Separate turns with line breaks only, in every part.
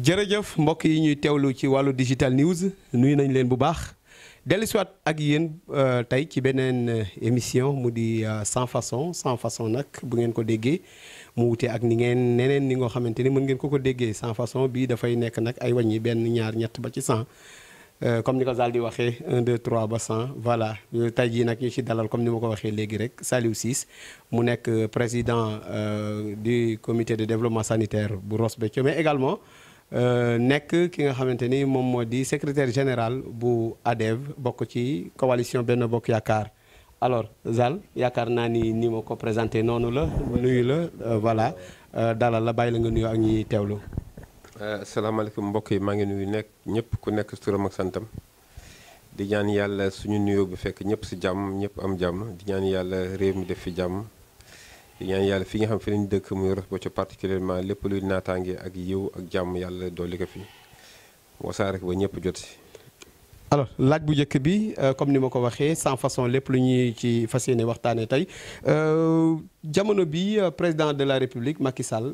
jërëjëf mbokk yi ñuy teewlu ci wàllu digital news nuyu nañ leen bu baax dellusiwaat ak yéen tey ci beneen émission mu di sans façon nag bu ngeen ko déggee mu wute ak ni ngeen neneen ni nga xamante ni mën ngeen ko déggee sans façon bii dafay nekk nag ay wàññi benn ñaar ñett ba ci 100 comme ni ko Zal di waxee 1 2 3 ba 100 voilà tey jii nag ñu ci dalal comme ni ma ko waxee léegi rek Saliou Ciss mu nekk président du comité de développement sanitaire bu Ross Béthio mais également nekk ki nga xamante ni moom moo di secrétaire général bu ADEV bokk ci coalition Benno Bokk Yaakaar alors Zal yaakaar naa ni ma ko présenté noonu la nuyu la voilà dalal la bàyyi la nga nuyu ak ñi teewlu.
asalaamaaleykum mbokk yi maa ngi nuyu nekk ñëpp ku nekk turam ak santam di ñaan yàlla suñu nuyoo bu fekk ñëpp si jàmm ñëpp am jàmm di ñaan yàlla réew mi def fi jàmm. di ñaan yàlla fi nga xam fi lañu dëkk muy Ross Béthio particulièrement lépp luy naataange ak yiw ak jàmm yàlla dolli ko fi wasaare ko ba ñëpp jot si.
alors laaj bu njëkk bi comme ni ma ko waxee sans façon lépp lu ñuy ci fas yéene waxtaanee tey jamono bi président de la république Macky Sall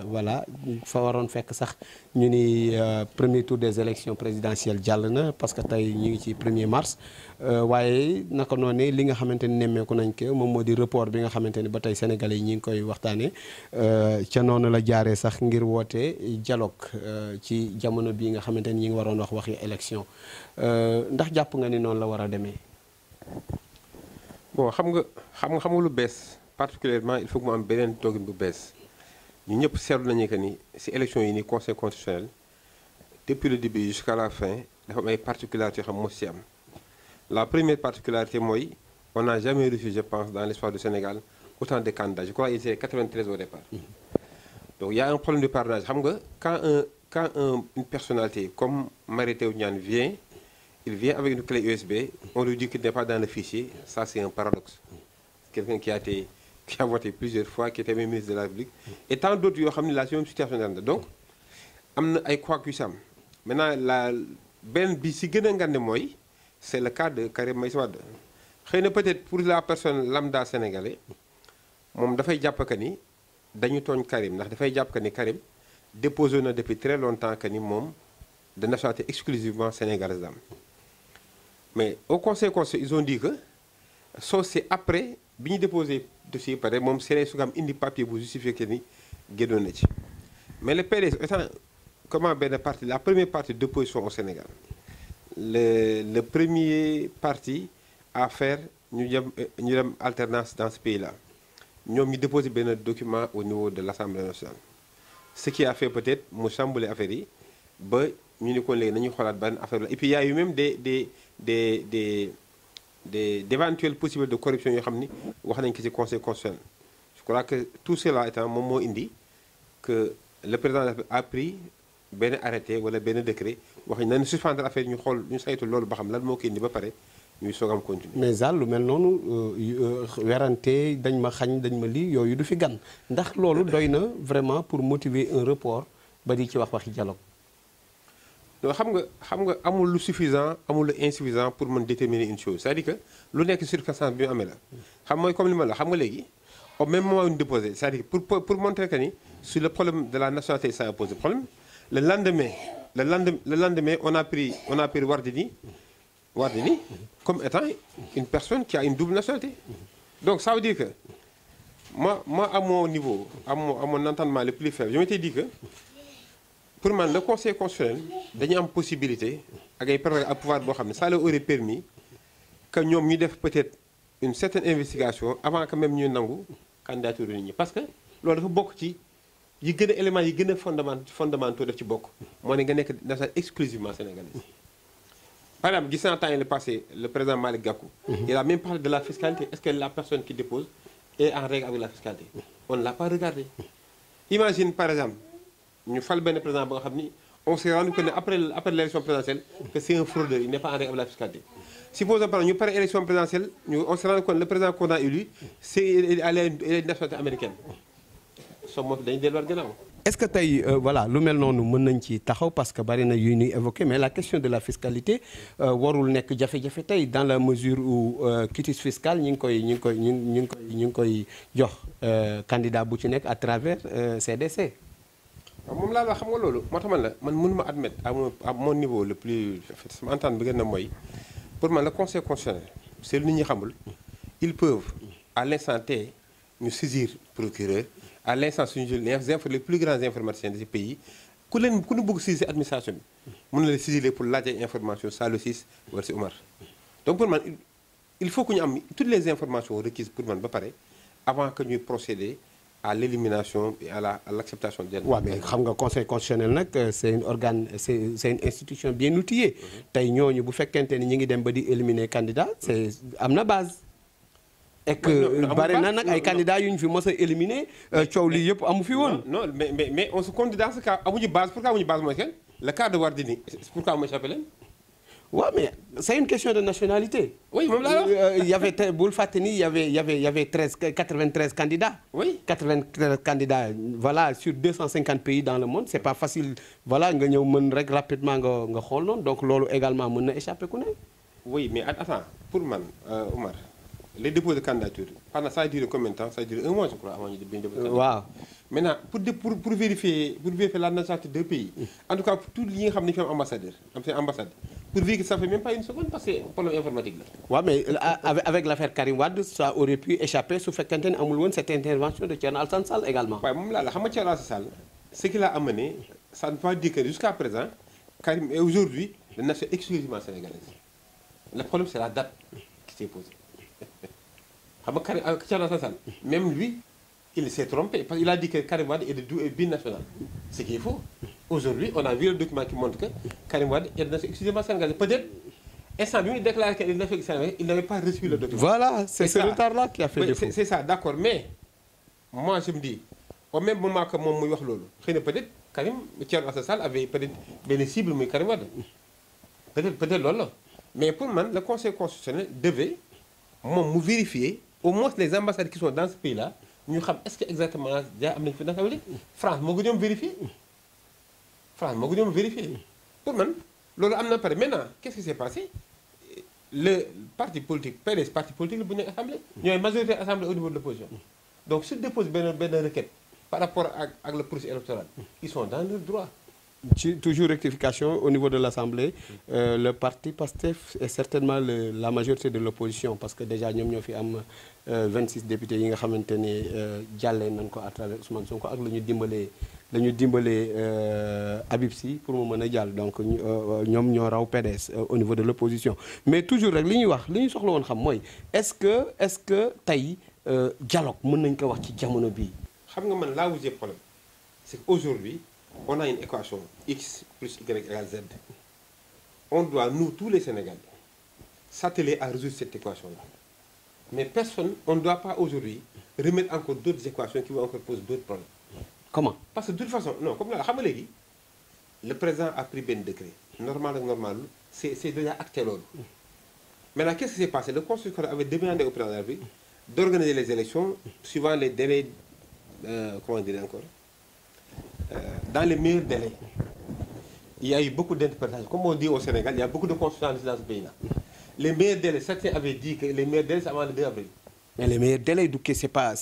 voilà fa waroon fekk sax ñu ni premier tour des élections présidentielles jàll na parce que tey ñu ngi ci 1er mars waaye naka noonu li nga xamante ni nemmeeku nañ ko moom moo di report bi nga xamante ni ba tey sénégalais yi ñi ngi koy waxtaanee ca noonu la jaaree sax ngir woote dialogue ci jamono bii nga xamante ni ñi ngi waroon wax waxi élection ndax jàpp nga ni noonu la war a demee.
bon xam nga lu bees particulièrement il faut que mu am beneen toogin bu bees ñu ñëpp seetlu nañu que ni si élection yi ni conseil constitutionnel depuis le début jusqu'à la fin dafa am ay particularités yoo xam moo si am. la première particularité mooy on n'a jamais reçu je pense dans l'histoire du Sénégal autant de candidats je crois qu'il était 93 au départ. donc il y a un problème de parrainage xam nga quand une personnalité comme Mary Teuw Niane vient. Il vient avec une clé USB, on lui dit qu'il n'est pas dans le fichier, ça c'est un paradoxe. Quelqu'un qui a voté plusieurs fois, qui était même ministre de la République, et tant d'autres qui ont la même situation. Donc, il y a quoi que ça. Maintenant, c'est le cas de Karim Meïssa Wade. Peut-être pour la personne lambda sénégalais, il faut dire que ni dañu togn Karim ndax dafay japp que ni Karim déposé na depuis très longtemps que ni mom de nationalité exclusivement sénégalaise. Mais au conseil ils ont dit que ça c'est après bi ñu déposé dossier pare moom c'est su am indi papier bu justifier que ni génnoon na ci mais le PDS étant comment benn parti la première partie d'opposition au Sénégal le premier parti à faire ñu dem alternance dans ce pays-là ñoom ñu déposé benn document au niveau de l'Assemblée nationale ce qui a fait peut-être mu chambouler affaire yi ba ñu ni kon léegi nañu xoolaat ban affaire la et puis il y a eu même d'éventuelles possibilités de corruption yoo xam ni wax nañ ko ci conseil constitutionnel je crois que tout cela étant moom moo indi que le président a pris benn arrêté wala benn décret wax nañu suspendre affaire ñu xool ñu saytu loolu ba xam lan moo ko indi ba pare ñuy soog am continuer.
mais Zal lu mel noonu werante dañ ma xañ dañ ma lii yooyu du fi gan ndax loolu doy na vraiment pour motiver un report ba di ci waxi dialogue.
non xam nga amul lu suffisant amul lu insuffisant pour mën déterminer une chose c'est-à-dire que lu nekk circonstance bi mu amee la xam mooy comme li ma la xam nga léegi au même moment où ñu déposé c'est-à-dire pour montrer que ni sur le problème de la nationalité ça a posé problème le lendemain on a pris Wardini comme étant une personne qui a une double nationalité donc ça veut dire que moi à mon niveau à mon entendement le plus faible je m'étais dit que pour moi, le conseil constitutionnel dañu am possibilité ak ay prérogative à pouvoir boo xam ne ça leur aurait permis que ñoom ñu def peut-être une certaine investigation avant que même ñu nangu candidature nit ñi parce que loolu dafa bokk ci yi gën a éléments yi gën a fondamentaux daf ci bokk moo ne nga nekk nationalité exclusivement sénégalaise. Par exemple gis naa temps le passé le président Malick Gakou il a même parlé de la fiscalité est-ce que la personne qui dépose est en règle avec la fiscalité on ne l'a pas regardé. Imagine par exemple ñu fal benn président ba nga xam ni on s'est rendu compte après l'élection présidentielle que c'est un fraudeur il n'est pas en règle avec la fiscalité. Supposons par exemple ñu pare élection présidentielle on s'est rendu compte le président qu'on a élu c'est à la nationalité américaine soo moo dañu delluwaat gannaaw.
est-ce que tey voilà lu mel noonu mën nañ ci taxaw parce que bari na yu ñuy évoqué mais la question de la fiscalité warul nekk jafe-jafe tey dans la mesure où quitus fiscal ñi ngi koy jox candidat bu ci nekk à travers CDC.
waaw moom laa la xam nga loolu moo tax man la man mënuma admettre à mon niveau le plus en fait sama entente bi gën a mooy pour man le conseil constitutionnel c'est lu nit ñi xamul ils peuvent à l'instant T ñu saisir procureur à l'instant suñu jël les plus grands informaticiens de ce pays ku ñu bëgg saisir administration bi mën na la saisir pour laaj ay information saa le 6 wala si Omar donc pour man il faut que ñu am toutes les informations requises pour man ba pare avant que ñuy procéder à l'élimination et à l'acceptation de
waaw mais xam nga conseil constitutionnel nag c'est une organe c'est une institution bien outillée tey ñooñu bu fekkente ni ñi ngi dem ba di éliminer candidat c'est am na base et que bari na nag ay candidats yu ñu fi mos a éliminer coow lii yëpp amu fi woon.
non mais on se compte dans ce cas amuñu base pourquoi amuñu base mooy que le cas de Wardini pourquoi mu échappé leen.
waaw mais c'est une question de nationalité.
oui moom laa wax.
y avait bul fàtte ni y avait 93 candidats.
oui
93 candidats voilà sur 250 pays dans le monde c'est pas facile voilà nga ñëw mën rek rapidement nga xool noonu donc loolu également mën na échapper ku ne.
oui mais attends pour man Omar les dépôts de candidature pendant ça a duré combien de temps ça a duré 1 mois je crois avant ñu dépôt de candidature.
waaw
maintenant pour vérifier la nationalité de pays en tout cas pour tout li nga xam ne fi am ambassadeur am seen ambassade pour vérifier ça fait même pas une seconde parce que problème informatique la.
waaw mais avec l'affaire Karim Wade ça aurait pu échapper su fekkente ne amul woon cette intervention de Thierno Alassane Sall également.
waaye moom laa la xam nga Thierno Alassane Sall ce qu'il a amené ça ne veut pas dire que jusqu'à présent Karim est aujourd'hui de nation exclusivement sénégalaise le problème c'est la date qui s'est posée xam nga Karim Thierno Alassane Sall même lui il s'est trompé parce qu'il a dit que Karim Wade est binational ce qui est faux. Aujourd'hui on a vu le document qui montre que Karim Wade est de nation exclusivement sénégalaise peut-être instant bi muy déclaré qu'il est de nation sénégalaise il n'avait pas reçu le document.
Voilà c'est ce retard-là qui a fait défaut.
C'est ça d'accord mais moi je me dis au même moment que moom muy wax loolu xëy na peut-être Karim Thierno Alassane Sall avait peut-être benn cible muy Karim Wade peut-être loolu la mais pour man le conseil constitutionnel devait moom mu vérifier au moins les ambassades qui sont dans ce pays-là ñu xam est-ce que exactement déjà am nañu fi nationalité France moo ko ñoom vérifier France moo ko ñoom vérifier pour man loolu am na pare maintenant qu'est-ce qui s'est passé le parti politique PDS parti politique la bu nekk assemblée ñooy majorité assemblée au niveau de l'opposition donc s'ils déposent benn requête par rapport ak le processus électoral ils sont dans leur droit.
ci toujours rectification au niveau de l'Assemblée le parti PASTEF est certainement la majorité de l'opposition parce que déjà ñoom ñoo fi am 26 députés yi nga xamante ne jàllee nañ ko à travers Ousmane Sonko ak la ñu dimbalee Habib Sy pour mu mën a jàll donc ñoom ñoo raw PDS au niveau de l'opposition mais toujours rek li ñuy soxla woon xam mooy est-ce que tey dialogue mën nañ ko wax ci jamono bii.
xam nga man là où j'ai problème c'est qu'aujourd'hui on a une équation X plus Y égale Z. On doit, nous, tous les Sénégalais, s'atteler à résoudre cette équation-là. Mais personne, on ne doit pas aujourd'hui remettre encore d'autres équations qui vont encore poser d'autres problèmes.
Comment?
Parce que de toute façon, non, comme là, le président a pris ben décret. Normal, c'est déjà acté l'ordre. Maintenant, qu'est-ce qui s'est passé? Le Conseil avait demandé au président de la République d'organiser les élections suivant les délais, comment dire encore dans les meilleurs délais. Il y a eu beaucoup d'interprétations. Comme on dit au Sénégal, il y a beaucoup de consultants dans ce pays-là. Les meilleurs délais, certains avaient dit que les meilleurs délais, c'est avant le 2 avril.
Mais les meilleurs délais, c'est pas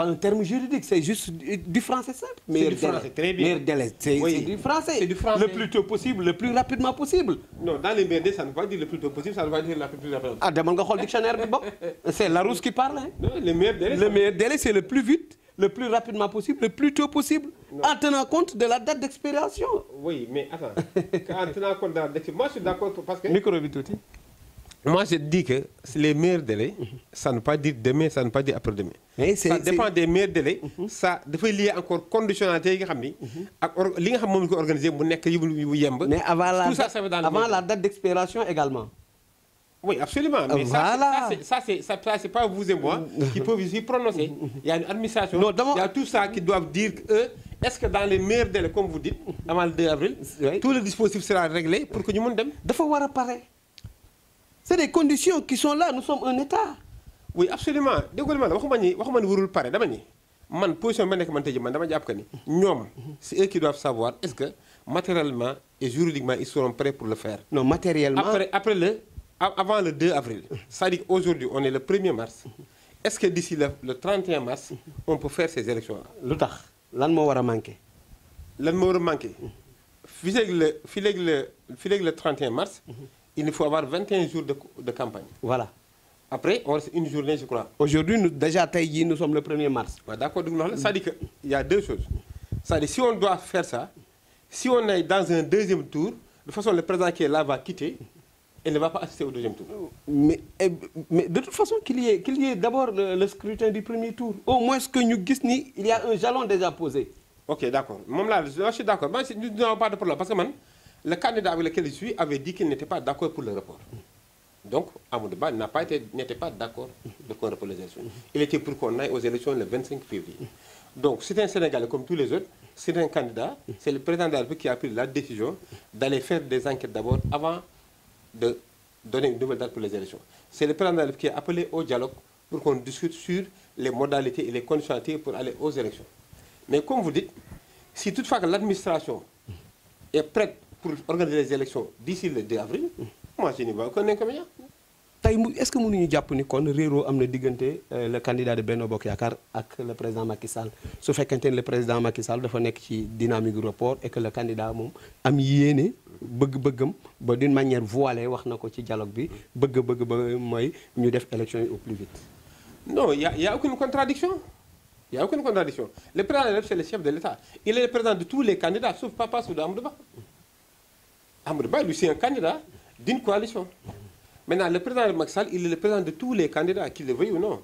un terme juridique, c'est juste du français simple.
C'est du français, très bien.
Meilleurs délais, c'est du français.
C'est du français.
Le plus tôt possible, le plus rapidement possible.
Non, dans les meilleurs délais, ça ne veut pas dire le plus tôt possible, ça ne veut pas dire le plus rapidement.
Ah, demande le dictionnaire. C'est Larousse qui parle. Hein.
Non, les meilleurs délais.
Le meilleur délai, c'est le plus vite, le plus rapidement possible, le plus tôt possible, non. En tenant compte de la date d'expiration.
Oui, mais attends. En tenant compte de la date d'expiration, moi je suis d'accord parce que...
Micro-Vitouti.
Moi, je dis que les meilleurs délais, ça ne veut pas dire demain, ça ne veut pas dire après-demain. Ça dépend des meilleurs délais. Ça dafay lié encore conditionnalité yi nga xam ni. ak li nga xam moom la ko organisé mu nekk yu yemb.
Mais avant la date d'expiration également.
Oui, absolument. Mais
voilà.
ça c'est pas vous et moi qui peuvent ici prononcer. Il y a une administration, il y a tout ça qui doivent dire que est-ce que dans les meilleurs délais, comme vous dites, avant le 2 avril, oui, tout le dispositif sera réglé pour que ñu mën dem.
dafa war a pare. C'est des conditions qui sont là, nous sommes un État.
Oui, absolument. Déggoo ma la waxuma ni warul pare dama ni man position bi ma nekk man tey jii man dama jàpp que ni ñoom c'est eux qui doivent savoir est-ce que matériellement et juridiquement ils seront prêts pour le faire.
Non, matériellement.
Avant le 2 avril. C'est-à-dire qu'aujourd'hui on est le 1er mars. Est-ce que d'ici le 31 mars on peut faire ces élections-là?
Lu tax lan moo war a manquer.
lan moo war a manqué fii léegi le 31 mars. il faut avoir 21 jours de campagne.
voilà.
Après, on reste une journée, je crois.
Aujourd'hui, déjà, nous sommes le 1er mars.
Ouais, d'accord, ça dit qu'il y a deux choses. Ça dit si on doit faire ça, si on est dans un deuxième tour, de toute façon, le président qui est là va quitter et ne va pas assister au deuxième tour.
Mais de toute façon, qu'il y ait d'abord le scrutin du premier tour. Au moins, ce que nous disons, il y a un jalon déjà posé.
Ok, d'accord. Moi, là, je suis d'accord. Nous n'avons pas de problème. Parce que le candidat avec lequel je suis avait dit qu'il n'était pas d'accord pour le report. Donc, Amadou Ba n'était pas d'accord pour qu'on reporte les élections. Il était pour qu'on aille aux élections le 25 février. Donc, c'est un Sénégalais comme tous les autres, c'est un candidat, c'est le président de la République qui a pris la décision d'aller faire des enquêtes d'abord avant de donner une nouvelle date pour les élections. C'est le président de la République qui a appelé au dialogue pour qu'on discute sur les modalités et les conditionnalités pour aller aux élections. Mais comme vous dites, si toutefois que l'administration est prête pour organiser les élections d'ici le 2 avril, moi je n'y vois aucun inconvénient.
Est-ce que nous avons dit qu'on le candidat de Benno Bokk Yaakaar avec le président Macky Sall su fekkente le président Macky Sall dafa nekk ci dynamique report et que le candidat moom am yéene bëgg-bëggam ba d'une manière voilée wax na ko ci dialogue bi bëgg-bëgg ba mooy ñu def élection yi au plus vite.
Non, il y a aucune contradiction. Il n'y a aucune contradiction. Le président de la République, c'est le chef de l'État. Il est le président de tous les candidats, sauf Papa Souda Amadou Ba. Amadou Ba, lui, c'est un candidat d'une coalition. Maintenant, le président de Macky Sall, il est le président de tous les candidats, qu'ils le veuillent ou non.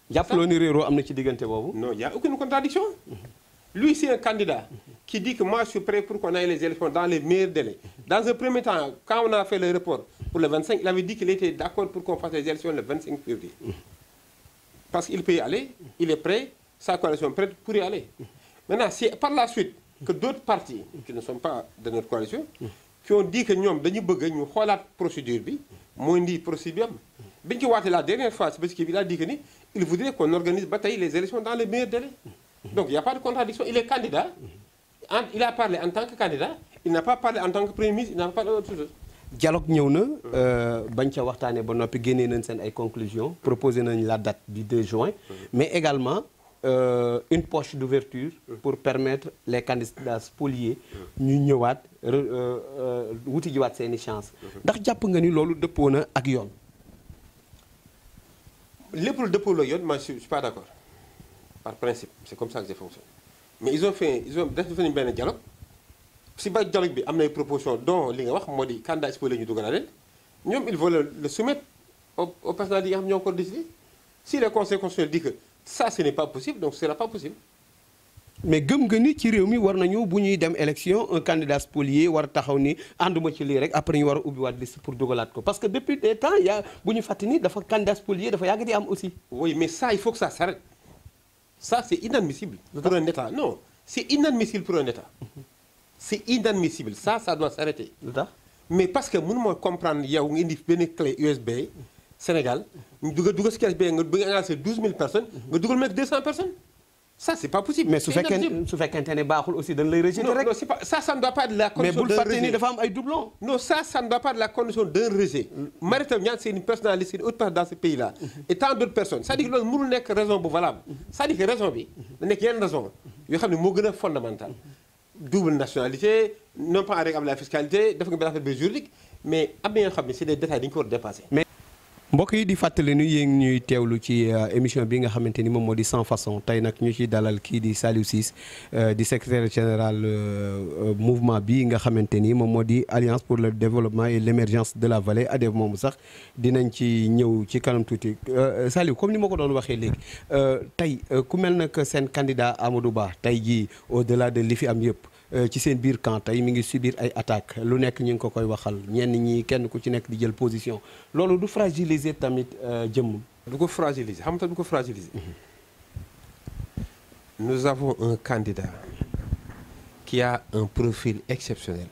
Non,
il n'y a aucune contradiction. Lui, c'est un candidat qui dit que moi, je suis prêt pour qu'on aille les élections dans les meilleurs délais. Dans un premier temps, quand on a fait le report pour le 25, il avait dit qu'il était d'accord pour qu'on fasse les élections le 25 février. Parce qu'il peut y aller, il est prêt, sa coalition est prête pour y aller. Maintenant, c'est par la suite que d'autres partis qui ne sont pas de notre coalition, qui ont dit que nous avons la procédure, procédure. La dernière fois, c'est parce qu'il a dit qu'il voudrait qu'on organise les élections dans les meilleurs délais. Donc il n'y a pas de contradiction. Il est candidat. Il a parlé en tant que candidat. Il n'a pas parlé en tant que Premier ministre. Il n'a pas parlé d'autre chose.
Dialogue ñëw na bañ ca waxtaanee ba noppi génnee nañ seen ay conclusions proposé nañ la date du 2 juin mais également une poche d'ouverture pour permettre les candidats spoliés ñu ñëwaat wuti jiwaat seeni chance ndax jàpp nga ni loolu dëppoo na ak yoon.
lépp lu dëppoo la yoon moi je suis pas d'accord par principe c'est comme ça que je fonctionne mais ils ont fait benn dialogue. Si le dialogue bi am na ay propositions dont li nga wax moo di candidat spolié ñu dugalaale ñoom ils veulent le soumettre au personnel yi nga xam ñoo ko décidé si le conseil constitutionnel dit que ça ce n'est pas possible donc ce sera pas possible.
mais gëm nga ni ci réew mi war nañu bu ñuy dem élection un candidat spolié war taxaw ni ànduma ci lii rek après ñu war a ubbiwaat liste pour dugalaat ko parce que depuis des temps y a bu ñu fàttali ni dafa candidat spolié dafa yàgg di am aussi.
oui mais ça il faut que ça s'arrête ça c'est inadmissible pour un État non c'est inadmissible pour un État. C'est inadmissible. Ça doit s'arrêter. Mais parce que nous ne comprendre qu'il y a une clé USB Sénégal, nous devons c'est 12 000 personnes, nous devons mettre 200 personnes. Ça, c'est pas possible.
Mais si vous faites un aussi dans les rejet.
Non, ça ne doit pas être la condition d'un rejet.
Mais vous le faites doublons.
Non, ça ne doit pas être la condition d'un rejet. Maritam Niang, c'est une personnalité, une autre part dans ce pays-là. Et tant d'autres personnes. Ça dit que nous n'avons pas raison valable. Ça dit que raison, il y a une raison. Il y a une fondamentale. Double nationalité, non pas avec la fiscalité, juridique, mais c'est des détails qu'on dépasser.
mbokk yi di fàttali ni yéen ñuy teewlu ci émission bi nga xamante ni moom moo di sans façon tey nag ñu ci dalal kii di Saliou Ciss di secrétaire général mouvement bi nga xamante ni moom moo di Alliance pour le développement et l'émergence de la vallée ADEV moomu sax dinañ ci ñëw ci kanam tuuti Saliou comme ni ma ko doon waxee léegi tey ku mel na que seen candidat Amadou Ba tey jii au-delà de li fi am yëpp ci seen biir camp tey mi ngi subir ay attaques lu nekk ñu ngi ko koy waxal ñenn ñi kenn ku ci nekk di jël position loolu du fragiliser tamit jëmm.
du ko fragiliser xam nga du ko fragiliser. Nous avons un candidat qui a un profil exceptionnel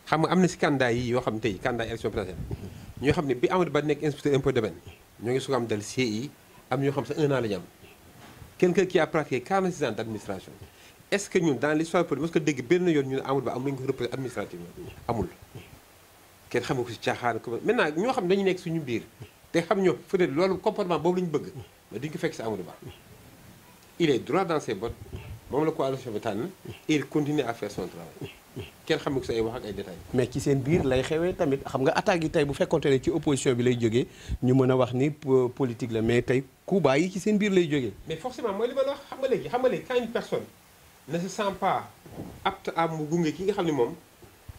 xam nga am na si candidat yi yoo xam ne tey candidat élection présidentielle ñoo xam ne bi Amadou Ba nekk inspecteur impôt domaine ñoo ngi soog am dal CI am ñoo xam sax 1 an la ñu am quelqu'un qui a pratiqué 46 ans d'administration. Est-ce que nous, dans l'histoire politique, parce que dès que nous avons un représentant administratif, amul. Kenn xamul ko ci caaxaan ko maintenant ñoo xam dañu nekk suñu biir te xam ñoo peut-être loolu comportement boobu la ñu bëgg mais duñ ko fekk si Amadou Ba il est droit dans ses bottes moom la coalition bi tànn et il continue à faire son travail kenn xamul ko sa ay wax ak ay détails.
mais ci seen biir lay xewee tamit xam nga attaques yi tey bu fekkonte ne ci opposition bi lay jógee ñu mën a wax ni politique la mais tey coups yi ci seen biir lay jógee.
mais forcément mooy li ma la wax xam nga léegi quand une personne ne se sent pas apte à mu gunge ki nga xam ne moom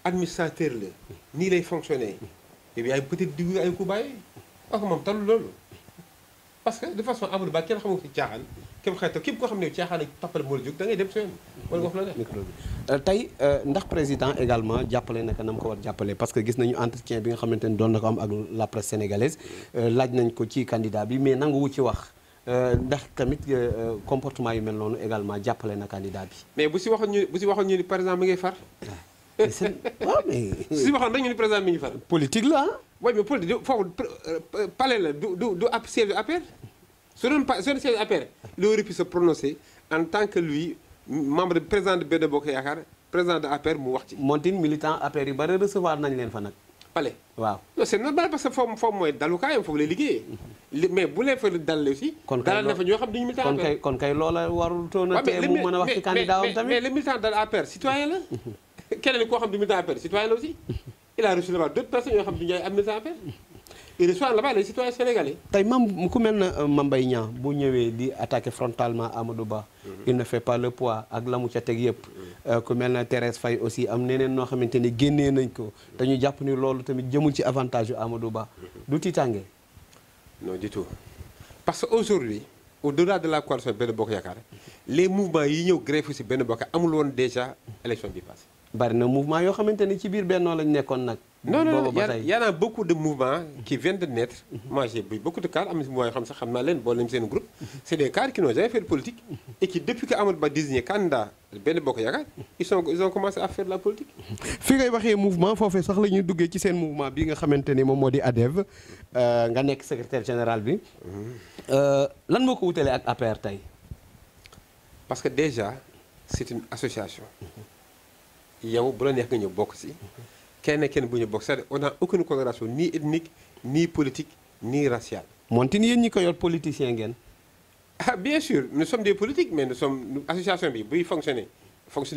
administrateur la nii lay fonctionner et bien peut-être diggu ay coups bas yi wax moom talul loolu parce que de façon Amadou Ba kenn xamul ci caaxaan képp koo xam ne caaxaan ak toppal moo la jóg da ngay dem si yoon wala nga wax la def.
tey ndax président également jàppale naka na mu ko war jàppale parce que gis nañu entretien bi nga xamante ni doon na ko am ak la presse sénégalaise laaj nañ ko ci candidat bi mais nanguwu ci wax ndax tamit comportement yu mel noonu également jàppale na candidat bi.
mais bu si waxoon ñu ni par exemple mi ngay far.
waaw mais.
su si waxoon rek ñu ni président mi ngi far.
politique la ah.
oui mais politique foofu palais la du ab siège APR. su doon siège APR il aurait pu se prononcer en tant que lui membre de président de Benno Bokk Yaakaar président de APR mu wax ci.
Montine militant APR yu bari recevoir nañ leen fa nag.
palais
waaw.
non c'est normal parce que foofu mooy dalukaayam foofu lay liggéeyee. mais bu leen fa dalal aussi.
kon
dalal na fa ñoo xam duñu militant APR.
kon kay loola warul toon a tee mu mën a wax ci candidat am tamit.
mais le militant de APR citoyen la. keneen koo xam du militant APR citoyen la aussi. il a reçu là-bas d'autres personnes yoo xam du ñu ay militant APR. il reçoit là-bas les citoyens sénégalais. tey
ku mel na Mame Mbaye Niang bu ñëwee di attaquer frontalement Amadou Ba. il ne fait pas le poids ak la mu ca teg yëpp. ku mel na Thérèse Faye aussi am neneen noo xamante ni génnee nañ ko te ñu jàpp ni loolu tamit jëmul ci avantage yu Amadou Ba. du tiitaange.
non du tout parce que aujourd'hui au-delà de la coalition Benno Bokk Yaakaar les mouvements yi ñëw greffe si Benno Bokk amul woon déjà élection bi passée.
bari na mouvement yoo xamante ni ci biir Benno lañ nekkoon nag.
non y en a beaucoup de mouvements qui viennent de naître. Moi j'ai vu beaucoup de cadres am na si mouvement yoo xam sax xam naa leen boole nañu seen groupe. c'est des cadres qui n'ont jamais fait de politique. et qui depuis que Amadou Ba désigné candidat Benno Bokk Yaakaar ils ont commencé à faire de la politique.
fi ngay waxee mouvement foofee sax la ñuy duggee ci seen mouvement bi nga xamante ni moom moo di ADEV nga nekk secrétaire général bi. lan moo ko wutalee ak APR tey.
parce que déjà c'est une association. yow bu la neex nga ñëw bokk si. kenn bu ñu bokk c'est-à-dire on n'a aucune coloration ni ethnique ni politique ni raciale.
Montine yéen ñi ko yor politicien ngeen.
ah bien sûr nous sommes des politiques mais nous sommes association bi buy fonctionner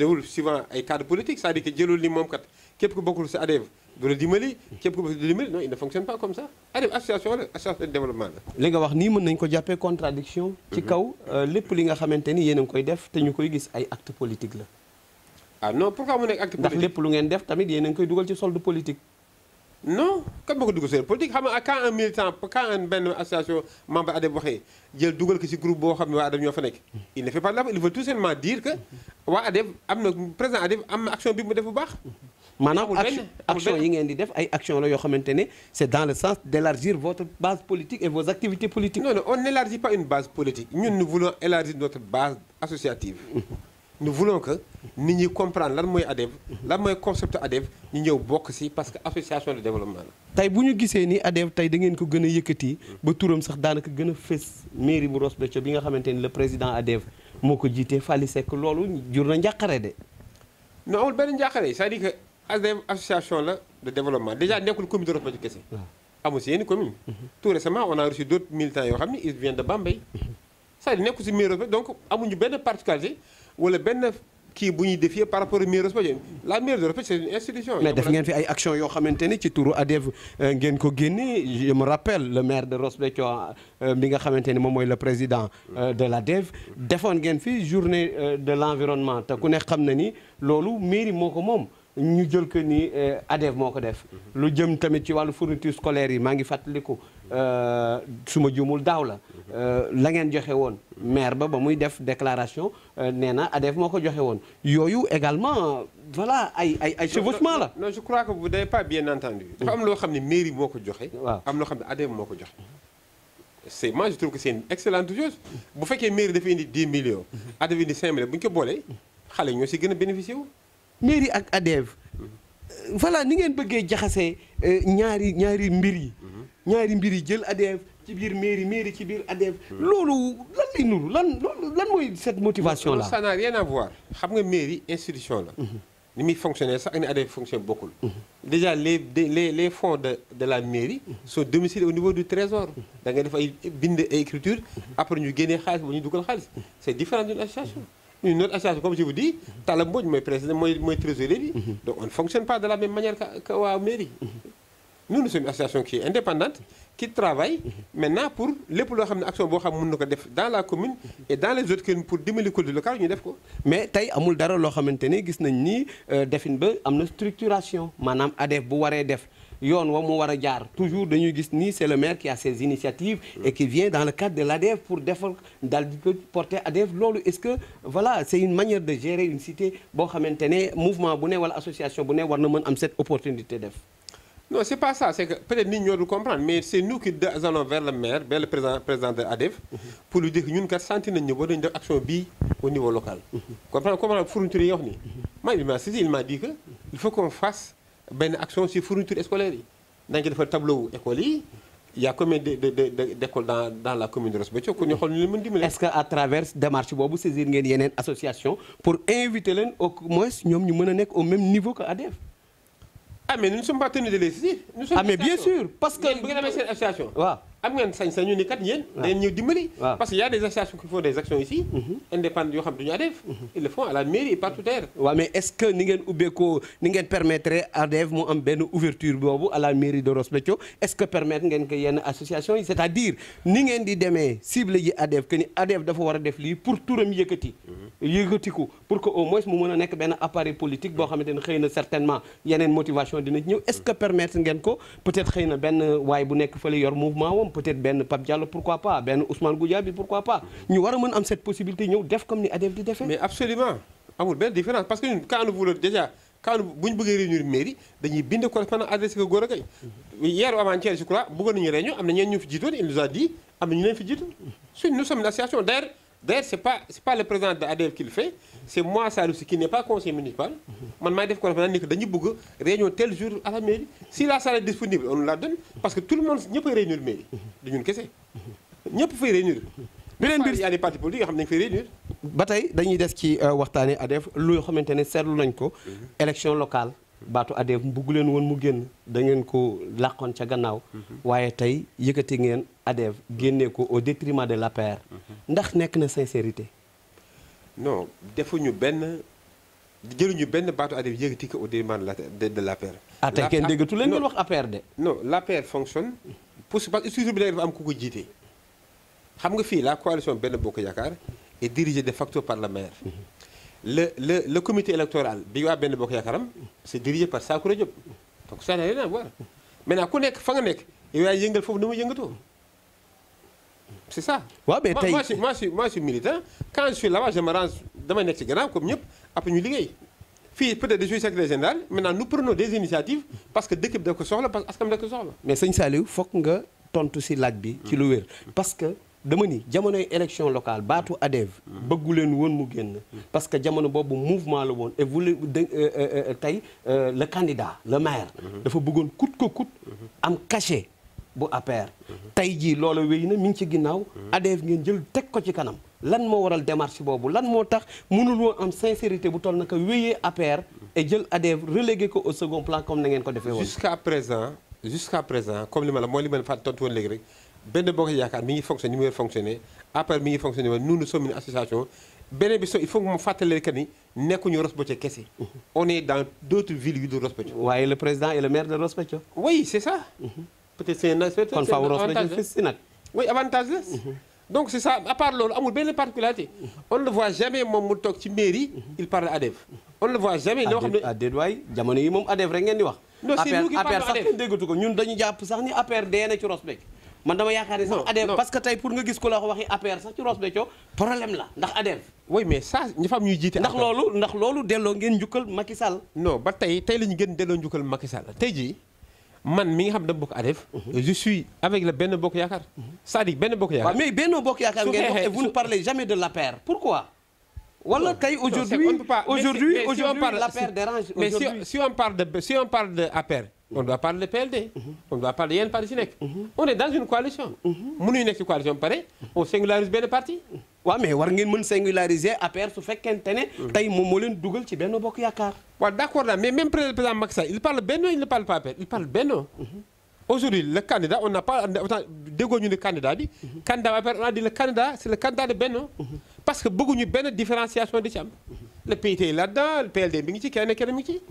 wul suivant ay cadres politiques c'est-à-dire que jëlul ni moom kat képp ku bokkul si ADEV du la dimbali képp ku bokkul du dimbali non il ne fonctionne pas comme ça ADEV association la association de développement la.
li nga wax nii mën nañu ko jàppee contradiction ci kaw lépp li nga xamante ni yéen a ngi koy def te ñu koy gis ay acte politique la.
ah non pourquoi mu nekk acte politique
ndax lépp lu ngeen def tamit yéen a ngi koy dugal ci solde politique.
non kan boo ko dugal solde politique xam nga quand un militant quand un benn association membre ADEV waxee jël dugal ko ci groupe boo xam ne waa ADEV ñoo fa nekk. il ne fait pas de la il veut tout simplement dire que waa ADEV am na président ADEV am na action bi mu def bu baax.
maanaam action yi ngeen di def ay action la yoo xamante ne c'est dans le sens d'élargir votre base politique et vos activités politiques.
non on n'élargit pas une base politique ñun nous voulons élargir notre base associative. nous voulons que nit ñi comprendre lan mooy ADEV lan mooy concept ADEV ñu ñëw bokk ci parce que association de développement la.
tey bu ñu gisee ni ADEV tey da ngeen ko gën a yëkkati ba turam sax daanaka gën a fës mairie bu Ross Béthio bi nga xamante ni le président ADEV moo ko jiitee Fally Seck loolu jur na njàqare de.
non amul benn njàqare c'est-à-dire que ADEV association la de développement déjà nekkul commune de Ross Béthio kese. amul ci yenn commune. tout récemment on a reçu d'autres militants yoo xam ne ils viennent de Bambey. c'est-à-dire nekkul ci mairie Ross Béthio donc amuñu benn particularité wala benn kii bu ñuy défier par rapport ak mairie Ross Béthio la mairie de Ross Béthio c'est une institution.
mais def ngeen fi ay actions yoo xamante ni ci turu ADEV ngeen ko génnee je me rappelle le maire de Ross Béthio bi nga xamante ni moom mooy le président de l'ADEV defoon ngeen fi journée de l'environnement te ku ne xam na ni loolu mairie moo ko moom. ñu jël que ni ADEV moo ko def. lu jëm tamit ci wàllu fourniture scolaire yi maa ngi fàttaliku su ma juumul daaw la. la ngeen joxe woon maire ba muy def déclaration nee na ADEV moo ko joxe woon yooyu également voilà ay chevauchement la.
non je crois que vous n'avez pas bien entendu. dafa am loo xam ne mairie moo ko joxe.
waaw
am loo xam ne ADEV moo ko joxe. c'est moi je trouve que c'est une excellente chose bu fekkee mairie dafa indi 10 millions. ADEV indi 5 millions bu ñu ko boolee xale yi ñoo si gën a bénéficier wu.
mairie ak ADEV voilà ni ngeen bëggee jaxasee ñaari mbir yi. ñaari mbir yi jël ADEV ci biir mairie ci biir ADEV. loolu lan lay nuru lan mooy cette motivation là.
ça n'a rien à voir xam nga mairie institution la. ni muy fonctionner sax ak ni ADEV fonctionne bokkul. déjà les fonds de la mairie sont domiciliés au niveau du trésor. da ngay def ay bind ay écriture après ñu génnee xaalis ba ñu dugal xaalis c'est différent d'une association. ñun notre association comme je vous dis Talla Mbodj mooy président mooy trésorier bi. donc on ne fonctionne pas de la même manière que waa mairie. nous sommes une association qui est indépendante qui travaille maintenant pour lépp loo xam ne action boo xam mën na ko def dans la commune et dans les autres communes pour dimbali collectivité locale ñu def ko.
mais tey amul dara loo xamante ne gis nañ ni defin ba am na structuration maanaam ADEF bu waree def yoon wa mu war a jaar toujours dañuy gis ni c'est le maire qui a ses initiatives et qui vient dans le cadre de l'ADEF pour defal daal di ko porter ADEF loolu est-ce que voilà c'est une manière de gérer une cité boo xamante ne mouvement bu ne wala association bu ne war na mën am cette opportunité def.
non c'est pas ça c'est que peut-être nit ñoo du comprendre mais c'est nous qui allons vers le maire vers le président de ADEF pour lui dire que ñun kat sentir nañ ñu ba dañu def action bii au niveau local. comprendre fourniture yi wax nii. man il m'a saisi il m'a dit que il faut qu'on fasse benn action sur fourniture scolaire yi. dañu ko defal tableau école yi il y a combien d'écoles dans la commune de Ross Béthio ku ñu xool ñu leen mën dimbali. est-ce
que à travers démarche boobu saisir ngeen yeneen association pour inviter leen au moins ñoom ñu mën a nekk au même niveau que ADEF.
ah mais nous ne sommes pas tenus de les saisir.
ah mais bien sûr parce que
bu ngeen amee seen association.
waaw
am ngeen sañ-sañu ni kat yéen. dañu ñëw dimbali. parce que y a des associations qui font des actions ici. indépendantes yoo xam duñu ADEF. ils le font à la mairie et partout ailleurs.
waaw mais est-ce que ni ngeen ubbeekoo ni ngeen permettre ADEF mu am benn ouverture boobu à la mairie de Ross Béthio est-ce que permettre ngeen ko yenn association yi c'est-à-dire ni ngeen di demee cible ji ADEF que ni ADEF dafa war a def lii pour turam yëkkatiku pour que au moins mu mën a nekk benn appareil politique boo xamante ne xëy na certainement yeneen motivation dina ñëw est-ce que permettre ngeen ko peut-être xëy na benn waay bu nekk fële yor mouvement wam peut-être benn Pape Diallo pourquoi pas benn Ousmane Goudiaby pourquoi pas ñu war a mën am cette possibilité ñëw def comme ni ADEF di defee.
mais absolument amul benn différence parce que ñun quand nous voulons déjà quand bu ñu bëggee réunir mairie dañuy bind correspondant adressé ko Gora Gaye hier ou avant-hier je crois bëggoon nañu réunion am na ñeen ñu fi jiitoon il nous a dit am na ñu leen fi jiitu nous sommes une association d'ailleurs c'est pas le président de ADEF qui le fait c'est moi Salou Sy qui n'est pas conseiller municipal man maay def correspondant ni que dañu bëgg réunion tel jour à la mairie si la salle est disponible on nous la donne parce que tout le monde ñëpp ay réunir mairie du ñun kese ñëpp fay réunir. beneen mbir y a des partis politiques yoo xam ne dañu fay réunir.
ba tey dañuy des ci waxtaanee ADEF lu xamante ne seetlu nañ ko. élection locale baatu ADEF bugg leen woon mu génn da ngeen ko làqoon ca gannaaw. waaye tey yëkkati ngeen ADEF génnee ko au détriment de l'APR. ndax nekk na sincérité.
non defuñu jëluñu benn baatu ADEF yëkkati ko au détriment de l'APR.
ah tey kenn déggatu leen ngeen wax APR de.
non l'APR fonctionne parce que structure bi dafa am ku ko jiite. xam nga fii la coalition Benno Bokk Yaakaar est dirigée de facto par le maire. le comité électoral bi waa Benno Bokk Yaakaar am c'est dirigé par Sakoura Diop donc ça n'a rien à voir maintenant ku nekk fa nga nekk yow yaay yëngal foofu na muy yëngatoo c'est ça.
waaw mais tey
moi je suis militant quand je suis là-bas je me range damay nekk ci gannaaw comme ñëpp après ñu liggéey fii peut-être je suis secrétaire général maintenant nous prenons des initiatives parce que dëkk bi da ko soxla parce que askan bi da ko soxla.
mais sëñ Saliou foog nga tontu si laaj bi. ci lu wér parce que. dama ni jamonoy élection locale baatu ADEF bëggu leen woon mu génn parce que jamono boobu mouvement la woon et vous tey le candidat le maire dafa bëggoon coûte que coûte am cachet bu APR tey jii loolu wéy na mi ngi ci ginnaaw ADEF ngeen jël teg ko ci kanam lan moo waral démarche boobu lan moo tax mënul woon am sincérité bu toll naka wéyee APR et jël ADEF relégué ko au second plan comme na ngeen ko defee woon.
jusqu'à présent comme li ma la mooy li ma fàtte tontu woon léegi rek Benno Bokk Yaakaar mi ngi fonctionné ni mu war fonctionné APR mi ngi fonctionné woon nous sommes une association beneen bi il faut que mu fàttali que ni nekkuñu Ross Béthio kese on est dans d'autres villes yu dul Ross Béthio.
waaye le président et le maire de Ross Béthio.
oui c'est ça. peut-être c'est un aspect.
kon faaw Ross Béthio fii si nag.
oui avantage la. donc c'est ça à part loolu amul benn particularité. on ne le voit jamais moom mu toog ci mairie. il parle ADEF. on ne le voit jamais. loo xam ne
ah déet waay jamono yi moom ADEF rek ngeen di wax.
non c'est nous qui parlons
APR sax kenn déggatu ko ñun dañu jàpp sax ni APR dee na ci Ross Béthio. man dama yaakaar ne sax ADEF parce que tey pour nga gis ko la waxi APR sax ci Ross Béthio problème la ndax ADEF.
oui mais ça ñi fa am ñuy jiite.
ndax loolu delloo ngeen njukkal Macky Sall.
non ba tey la ñu gën delloo njukkal Macky Sall tey jii man mi nga xam dama bokk ADEF. je suis avec le Benno Bokk Yaakaar. c'est-à-dire Benno Bokk Yaakaar.
waaw mais Benno Bokk Yaakaar ngeen wax et vous ne parlez jamais de l'APR pourquoi. wala tey aujourd'hui l'APR dérange.
mais si on parle de APR. on doit parler de PLD. on doit parler de yenn parti si nekk. on est dans une coalition. mënuñu nekk ci coalition pare on singularise benn parti.
waaw mais war ngeen mën singulariser APR su fekkente ne. tey moom moo leen dugal ci Benno Bokk Yaakaar.
waaw d'accord là mais même président Macky Sall il parle Benno il ne parle pas APR il parle Benno. aujourd'hui le candidat on n'a pas déggoo ñu ne candidat bi. candidat APR on a dit le candidat c'est le candidat de Benno. parce que bëgguñu benn différenciation di ci am. le PIT est là-dedans le PLD bi ngi ci kenn mi ngi ci.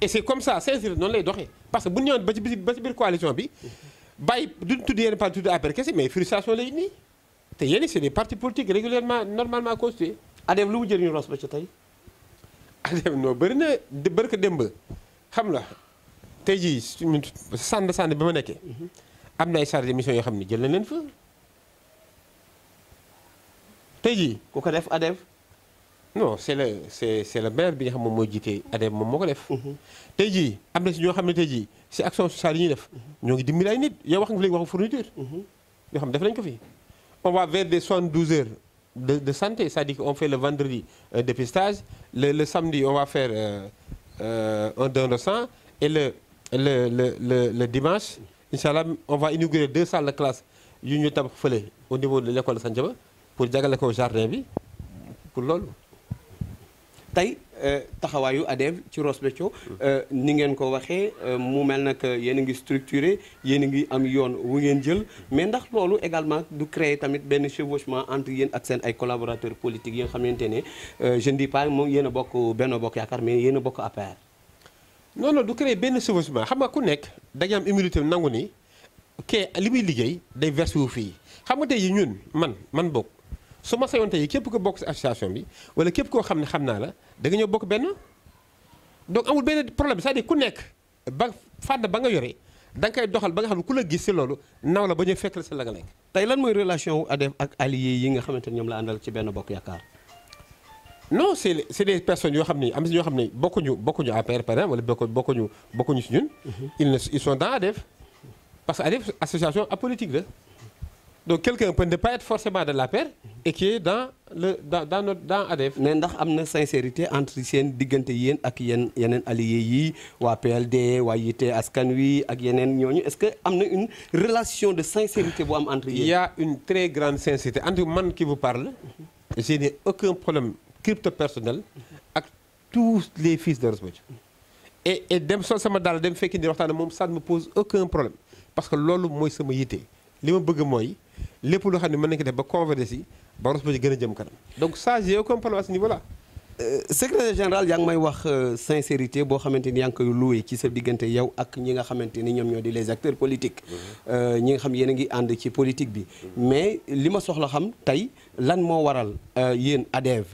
et c'est comme ça sincère noonu lay doxee parce que bu ñu ñëwoon ba ci biir coalition bi bàyyi duñ tudd yenn parti tudd APR kese mais frustration lay indi te yéen c'est des partis politiques régulièrement normalement constitués.
ADEV lu mu jëriñu Ross Béthio tey.
ADEV non bëri na bëri ko démb xam la tey jii suñu sànn bi ma nekkee. am na ay chargé de mission yoo xam ne jël nañ leen fa. tey jii
ku ko def ADEV.
non c'est le maire bi nga xam moom mooy jiite ADEV moom moo ko def. tey jii am na si ñoo xam ne tey jii si action sociale yi ñuy def. ñoo ngi dimbali ay nit yow wax nga fi léegi waxu fourniture. yoo xam ne def nañu ko fi. on va vers des 72 heures de santé c'est-à-dire qu'on fait le vendredi dépistage le samedi on va faire un don de sang et le dimanche inchallah on va inaugurer 2 salles de classe yu ñu tabax fële au niveau de l'école de Sandiaba pour jagale ko jardin bi pour loolu.
tey taxawaayu ADEV ci Ross Béthio ni ngeen ko waxee mu mel na que yéen a ngi structuré yéen a ngi am yoon wu ngeen jël mais ndax loolu également du créer tamit benn chevauchement entre yéen ak seen ay collaborateurs politiques yi nga xamante ne je ne dis pas moom yéen a bokk Benno Bokk Yaakaar mais yéen a bokk APR.
non du créer benn chevauchement xam nga ku nekk da nga am humilité nangu ni kee li muy liggéey day versé wu fii xam nga tey yi ñun man bokk. su ma sayoon tey képp ko bokk ci association bi wala képp koo xam ne xam naa la da nga ñëw bokk benn donc amul benn problème c'est-à-dire ku nekk ba fànn ba nga yore da nga koy doxal ba nga xam ne ku la gis ci loolu naw la ba ñu fekk la ci la nga nekk.
tey lan mooy relation wu ADEV ak alliés yi nga xamante ne ñoom la àndal ci Benno Bokk Yaakaar.
non c'est des personnes yoo xam ne am na ñoo xam ne bokkuñu APR par exemple wala bokkuñu ci ñun. ils sont dans ADEV parce que ADEV association apolitique la. donc quelqu'un peut ne pas être forcément de l'APR et qui est dans ADEV.
mais ndax am na sincérité entre seen diggante yéen ak yeneen alliés yi waa PLD waa Yitte Askan Wi ak yeneen ñooñu est-ce que am na une relation de sincérité bu am entre yéen.
il y a une très grande sincérité entre man qui vous parle. je n'ai aucun problème crypto personnel ak tous les fils de Ross Béthio. et dem sol sama daal dem fekki di waxtaan moom ça ne me pose aucun problème parce que loolu mooy sama yitte li ma bëgg mooy. lépp loo xam ne mën nañu ko def ba converger si ba Ross Béthio gën a jëm kanam donc ça j'ai aucun problème à ce niveau là.
secrétaire général yaa ngi may wax sincérité boo xamante ni yaa ngi koy loué ci sa diggante yow ak ñi nga xamante ni ñoom ñoo di les acteurs politiques. ñi nga xam yéen a ngi ànd ci politique bi. mais li ma soxla xam tey lan moo waral yéen ADEV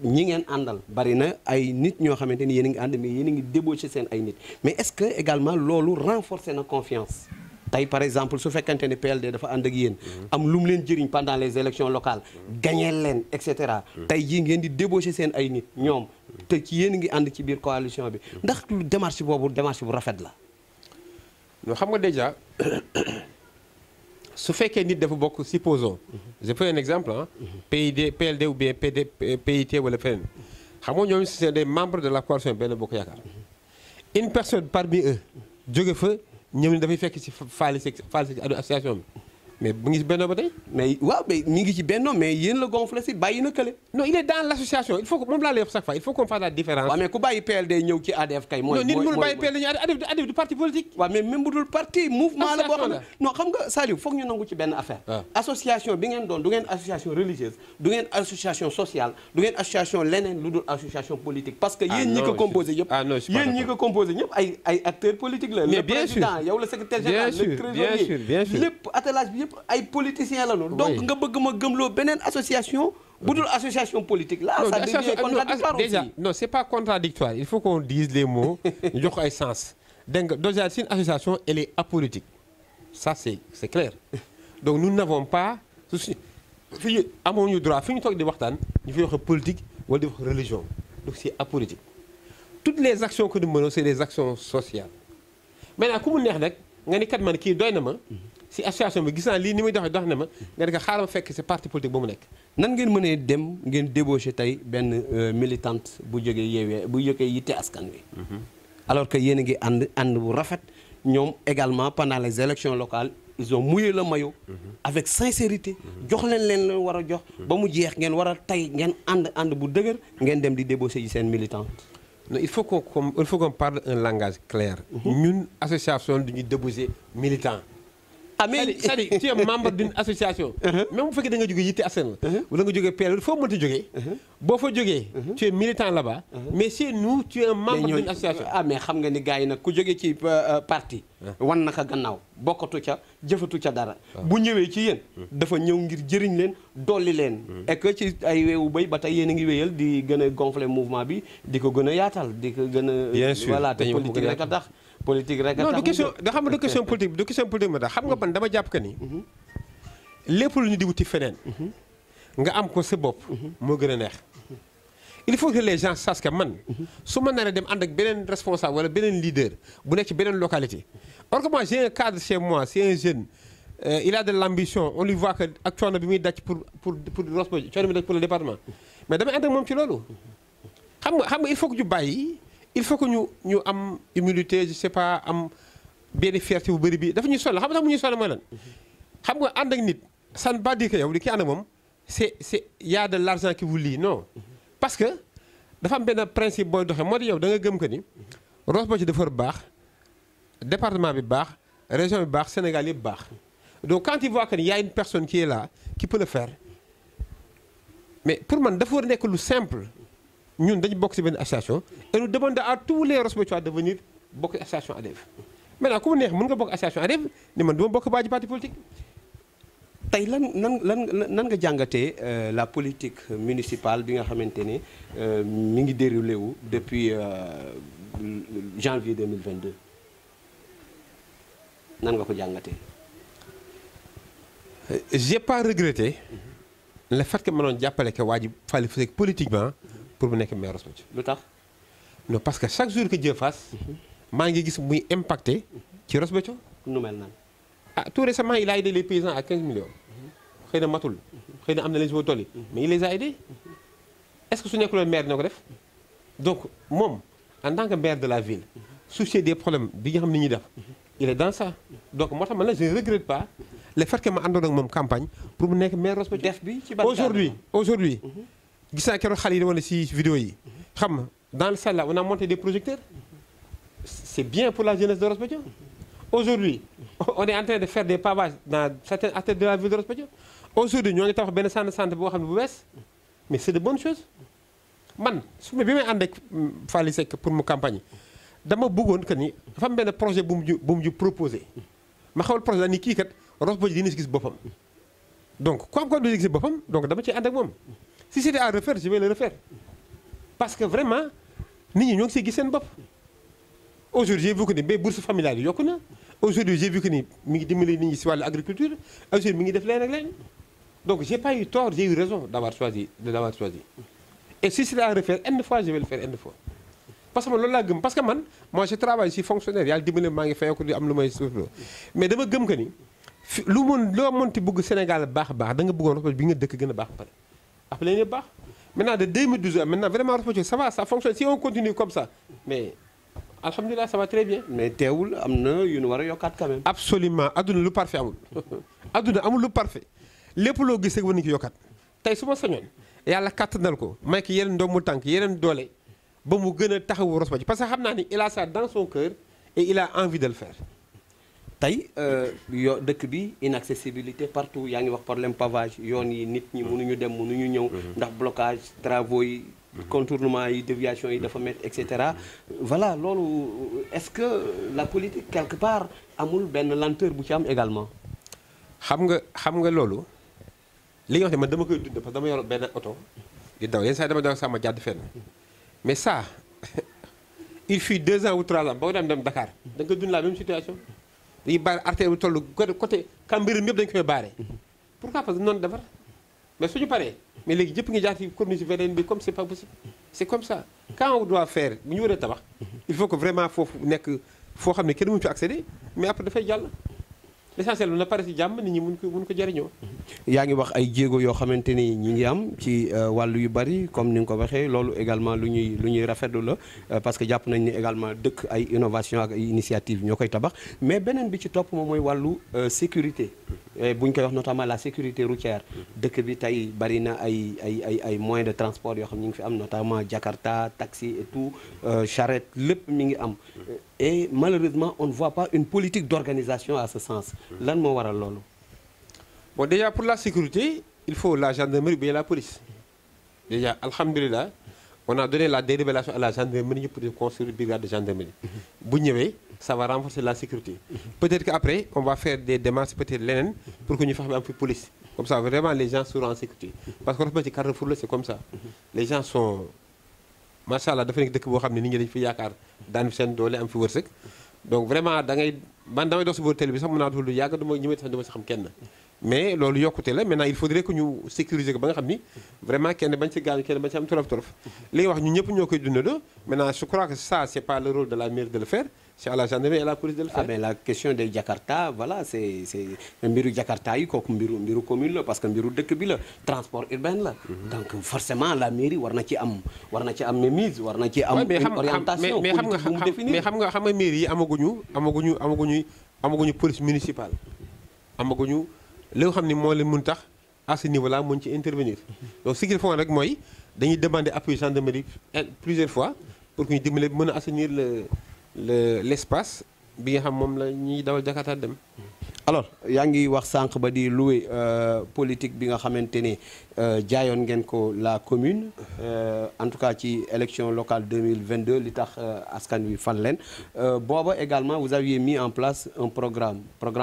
ñi ngeen àndal bari na ay nit ñoo xamante ni yéen a ngi ànd mais yéen a ngi débauché seen ay nit mais est-ce que également loolu renforcer na confiance. tey par exemple su fekkante ne PLD dafa ànd ak yéen am lu mu leen jëriñ pendant les élections locales gañeel leen et cetera tey jii ngeen di débaucher seen ay nit ñoom te ci yéen ngi ànd ci biir coalition bi ndax démarche boobu démarche bu rafet la.
non xam nga déjà su fekkee nit dafa bokk supposons je fais un exemple PLD ou bien PIT wala feneen xam nga ñoom c'est des membres de la coalition Benno Bokk Yaakaar une personne parmi eux jóge fa. ñëw ni dafay fekk ci xaalis ci association bi mais mu ngi ci Benno ba tey.
mais waaw mais ñu ngi ci Benno mais yéen la gonflé si bàyyi na kële.
non il est dans l'association il faut que moom laa lay wax chaque fois il faut qu'on fasse la différence.
waaw mais ku bàyyi PLD ñëw ci ADEV kay. mooy
non nit mënul bàyyi PLD ñëw ADEV du parti politique.
waaw mais même bu dul parti mouvement la boo xam ne non xam nga Saliou foog ñu nangu ci benn affaire. association bi ngeen doon du ngeen association religieuse du ngeen association sociale du ngeen association leneen lu dul association politique. parce que yéen ñi ko composé yëpp. yéen ñi ko composé ñëpp ay acteurs politiques la.
mais bien sûr
le président yow le secrétaire général le trésorier lépp attelage bi yëpp ay politiciens la noonu. donc nga bëgg ma gëmloo beneen association. bu dul association politique là ça devient contradictoire aussi.
déjà non c'est pas contradictoire il faut qu'on dise les mots ñu jox ko ay sens dégg nga déjà c'est une association elle est apolitique ça c'est clair donc nous n'avons pas fi amoon droit fi ñu toog di waxtaan ñu fi wax politique wala di wax religion donc c'est apolitique toutes les actions que nous menons c'est des actions sociales maintenant ku mu neex nag nga ni kat man kii doy na ma si association bi gis naa lii ni muy dox na ma nga ne ko xaaral ma fekk si parti politique ba mu nekk.
nan ngeen mënee dem ngeen débaucher tey benn militante bu jógee Yewwi bu jógee Yitte Askan Wi. alors que yéen a ngi ànd bu rafet ñoom également pendant les élections locales ils ont mouillé le maillot. avec sincérité. jox leen war a jox. ba mu jeex ngeen war a tey ngeen ànd bu dëgër ngeen dem di débaucher yi seen militante.
non il faut qu'on parle un langage clair. ñun association du ñu débaucher militant.
ah mais
c'est-à-dire tu es membre d'une association. même bu fekkee da nga jógee yitte askan la. wala nga jógee PL foo mënti jógee. boo fa jógee. tu es militant là-bas. mais chez nous tu es un membre d'une association.
ah mais xam nga ni gars yi nag ku jógee ci parti. wan naka gannaaw bokkatu ca jëfatu ca dara. bu ñëwee ci yéen. dafa ñëw ngir jëriñ leen dolli leen. et que ci ay weewu béy ba tey yéen a ngi wéyal di gën a gonfler mouvement bi di ko gën a yaatal di ko gën a.
bien sûr
voilà te politique rek a tax. politique rek a tax
non du question da xam nga du question politique du question politique ma tax xam nga man dama jàpp que ni. lépp lu ñu di wuti feneen. nga am ko sa bopp. moo gën a neex. il faut que les gens sachent que man. su ma naree dem ànd ak beneen responsable wala beneen leader bu nekk ci beneen localité. or que moi j'ai un cadre chez moi c'est un jeune il a de l'ambition on lui voit que ak coono bi muy daj pour Ross Béthio coono bi daj pour le département mais damay ànd ak moom ci loolu. xam nga il faut que ñu bàyyi il faut que ñu am humilité je sais pas am benn fierté bu bëri bi dafa ñuy sonal xam nga tax mu ñuy sonal mooy lan. xam nga ànd ak nit ça ne veut pas dire que yow di ki ànd ak moom c'est y a de l'argent qui vous lie non. parce que dafa am benn principe booy doxee moo di yow da nga gëm que ni Ross Béthio dafa baax département bi baax région bi baax Sénégal yëpp baax donc quand il voit que y a une personne qui est là qui peut le faire mais pour man dafa war a nekk lu simple ñun dañu bokk ci benn association et nous demandons à tous les Ross Béthiois de venir bokk association ADEV maintenant ku mu neex mën nga bokk association ADEV ni man du ma bokk baa ji parti politique.
tey nan nga jàngatee la politique municipale bi nga xamante ne mi ngi déroulé wu depuis janvier 2022 nan nga ko jàngatee.
j'ai pas regretté le fait que ma doon jàppale que waa ji fallait faire politiquement pour mu nekk maire Ross Béthio.
lu tax.
non parce que chaque jour que Dieu fasse maa ngi gis muy impacté ci Ross Béthio.
nu mel nan.
ah tout récemment il a aidé les paysans à 15 millions. xëy na matul xëy na am na leen si ba tool yi mais il les a aidés est-ce que su nekkuloon maire dina ko def donc moom en tant que maire de la ville soucier des problèmes bi nga xam ni ñuy def il est dans ça donc moo tax man la je ne regrette pas le fait que ma àndoon ak moom campagne pour mu nekk maire Ross Béthio.
def bi ci ban
aujourd'hui gis naa keroog xale yi wala si vidéo yi xam nga dans le salle là on a monté des projecteurs c'est bien pour la jeunesse de Ross Béthio. Aujourd'hui on est en train de faire des pavages dans certaines artères de la ville de Ross Béthio. Aujourd'hui ñoo ngi tabax benn centre de santé boo xam ne bu bees mais c'est de bonnes choses man su ma bi may ànd ak Fally Seck pour mu campagne dama bëggoon que ni dafa am benn projet bu mu ju proposé ma xawal projet daal ni kii kat Ross Béthio dina si gis boppam donc comme dina gis boppam donc dama ci ànd ak moom si c'était à refaire je vais le refaire parce que vraiment nit ñi ñoo ngi siy gis seen bopp. Aujourd'hui j'ai vu que ni ba bourse familiale yi yokku na aujourd'hui j'ai vu que ni mi ngi dimbali nit ñi si wàllu agriculture aujourd'hui mi ngi def leen ak leen donc j'ai pas eu tort j'ai eu raison de l'avoir choisi et si c'est à refaire une fois je vais le faire une fois parce que man loolu laa gëm parce que man moi je travaille si fonctionnaire yàlla dimbali maa ngi fay ko di am lu may suufloo mais dama gëm que ni lu mën loo mënti bëgg Sénégal baax a baax da nga bëggoon Ross Béthio bi nga dëkk gën a baax pare après leen yëpp baax maintenant de 2012 maintenant vraiment Ross Béthio ça va ça fonctionne si on continue comme ça mais alhamdulilah ça va très bien.
mais teewul am na yu ñu war a yokkaat quand même.
absolument adduna lu parfait amul. adduna amul lu parfait lépp loo gis rek war nañu ko yokkaat tey su ma sañoon yàlla kàttanal ko may ko yeneen doomu tànk yeneen doole ba mu gën a taxawu Ross Béthio parce que xam naa ni il a ça dans son cœur et il a envie de le faire.
tey dëkk bi inaccessibilité partout yaa ngi wax problème pavage yoon yi nit ñi mënuñu dem mënuñu ñëw. ndax blocage travaux yi. contournement yi déviation yi dafa métti et cetera voilà loolu est-ce que la politique quelque part amul benn lenteur bu ci am également.
xam nga loolu li nga wax ne man dama koy dund parce que dama yor benn oto di daw yenn saa yi dama daw sama jàdd fenn mais ça il fut 2 ans ou 3 ans boo dem Dakar da nga dund la même situation dañuy baare artère bu toll côté Cambérène yëpp dañu koy baare pourquoi parce que noonu defar mais suñu paree mais léegi jëpp nga jaar ci corniche VDN bi comme c'est pas possible c'est comme ça quand on doit faire bu ñu waree tabax il faut que vraiment foofu nekk foo xam ne kenn mënu ci accéder mais après dafay jàll l'essentiel na pare ci jàmm nit ñi mun ko jëriñoo
yaa ngi wax ay jéego yoo xamante ni ñi ngi am ci wàllu yu bari comme ni nga ko waxee loolu également lu ñuy rafetlu la parce que jàpp nañ ni également dëkk ay innovation ak ay initiative ñoo koy tabax mais beneen bi ci topp moom mooy wàllu sécurité bu ñu koy wax notamment la sécurité routière dëkk bi tey bari na ay moyens de transport yoo xam ñu ngi fi am notamment Jakarta taxi et tout charrette lépp mi ngi am et malheureusement on ne voit pas une politique d'organisation à ce sens lan moo waral loolu.
Bon, déjà pour la sécurité, il faut la gendarmerie ou bien la police. Déjà, alhamdulillah, on a donné la dérévélation à la gendarmerie pour construire une brigade de gendarmerie. Ça va renforcer la sécurité. Peut-être qu'après, on va faire des démarches, peut-être l'ENN, pour que nous fassions un peu de police. Comme ça, vraiment, les gens seront en sécurité. Parce qu'on fait Carrefour, c'est comme ça. Les gens sont... Machallah, dafa nek dëkk boo xam ne nit ñi dañ fi yaakaar daan fi seen doole am fi wërsëg donc vraiment da ngay man damay dox si booru télé bi sax mën naa lu yàgg duma ñëwee sax duma si xam kenn mais loolu yokkute la maintenant il faudrait que ñu sécuriser ko ba nga xam ni vraiment kenn bañ si gaañu kenn bañ si am torof li nga wax ñun ñëpp ñoo koy dundandoo maintenant je crois que ça c'est pas le rôle de la mairie de le faire c'est à la gendarmerie et à la police de le faire.
Ah ben la question de Jakarta voilà c'est mbiru Jakarta yi kooku mbiru commune la parce que mbiru dëkk bi la transport urbain la. Donc forcément la mairie war na ci am mainmise war na ci am. orientation politique bu mu définir
mais xam nga mairie yi amaguñu police municipale amaguñu li nga xam ne moo leen mun tax à ce niveau là mun ci intervenir donc ce qu'il faut rek mooy dañuy demander appui gendarmerie plusieurs fois pour que ñu dimbale mën a assainir l'espace bi nga xam moom la ñuy dawal Jakarta dem.
alors yaa ngi wax sànq ba di louer politique bi nga xamante ne jaayoon ngeen ko la commune en tout cas ci élection locale 2022 li tax askan wi fal leen booba également vous aviez mis en place un programme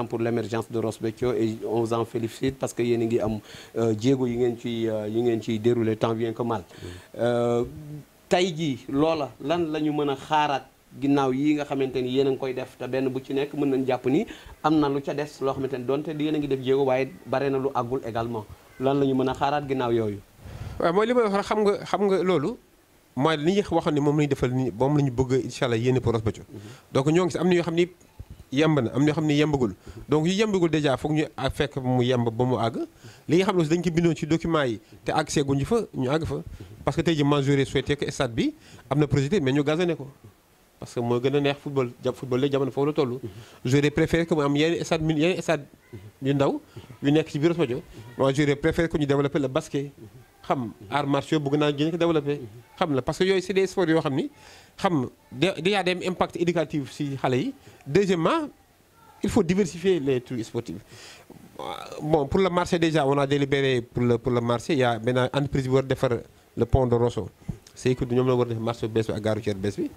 pour l'émergence de Ross Béthio et on vous en félicite parce que yéen a ngi am jéego yi ngeen ciy dérouler tant bien que mal tey jii loola lan la ñu mën a xaaraat ginnaaw yi nga xamante ni yéen a ngi koy def te benn bu ci nekk mën nañ jàpp ni am na lu ca des loo xamante ni donte di yéen a ngi def jéego waaye bare na lu àggul également lan la ñu mën a xaaraat ginnaaw yooyu.
waaw mooy li may wax xam nga loolu mooy li ñu waxoon ne moom la ñu defal ni moom la ñu bëgg incha allah yéene pour Ross Béthio donc ñoo ngi si am na yoo xam ni yemb na am na yoo xam ni yembagul donc yu yembagul déjà foog ñu fekk mu yemb ba mu àgg li nga xam ne aussi dañ ko bindoon ci document yi te àgg seeguñu fa ñu àgg fa parce que tey jii man j'aurais souhaité que stade bi am na projet mais ñu gazonné ko. parce que moo gën a neex football léegi jamono foofu la toll. j'aurais préféré que mu am yenn stade yu ndaw yu nekk ci biir Ross Béthio moi j'aurais préféré que ñu développer le basket xam arts martiaux bëgg naa gën ko développer xam la parce que yooyu c'est des sports yoo xam ni xam déjà day am impact éducatif ci xale yi deuxièmement il faut diversifier les trucs sportifs bon pour le marché déjà on a délibéré pour le marché il y a benn entreprise bi war a defar le pont de Rosso c'est que ñoom la war a def marché bees bi ak gare routière bees bi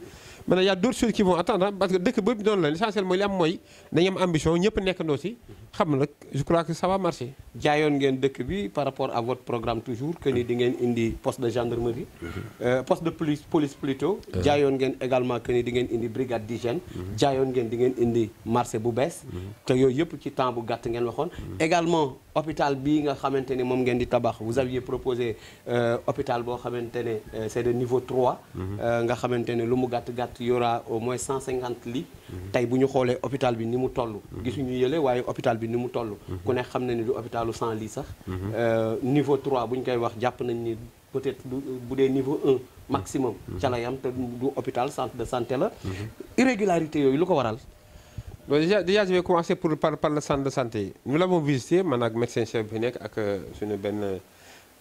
maintenant y a d'autres choses qui vont attendre parce que dëkk boobu doon la l'essentiel mooy li am mooy dañu am ambition ñëpp nekkandoo si xam na je crois que ça va marcher.
jaayoon ngeen dëkk bi par rapport à votre programme toujours que ni di ngeen indi poste de gendarmerie. poste de police plutôt. jaayoon ngeen également que ni di ngeen indi brigade d'hygiène. jaayoon ngeen di ngeen indi marché bu bees. te yooyu yëpp ci temps bu gàtt ngeen waxoon. également hôpital bii nga xamante ne moom ngeen di tabax vous aviez proposé hôpital boo xamante ne c'est de niveau 3. nga xamante ne lu mu gàtt y aura au moins 150 lits. tey bu ñu xoolee hôpital bi ni mu toll. gisuñu yële waaye hôpital bi ni mu toll. ku ne xam na ni du hôpitalu 100 lits sax. niveau 3 bu ñu koy wax jàpp nañ ni peut-être bu dee niveau 1 maximum. ca la yam te du hôpital centre de santé la. irrégularité yooyu lu ko waral.
bon déjà je vais commencer par le centre de santé nous l'avons visité man ak médecin chef bi nekk ak suñu benn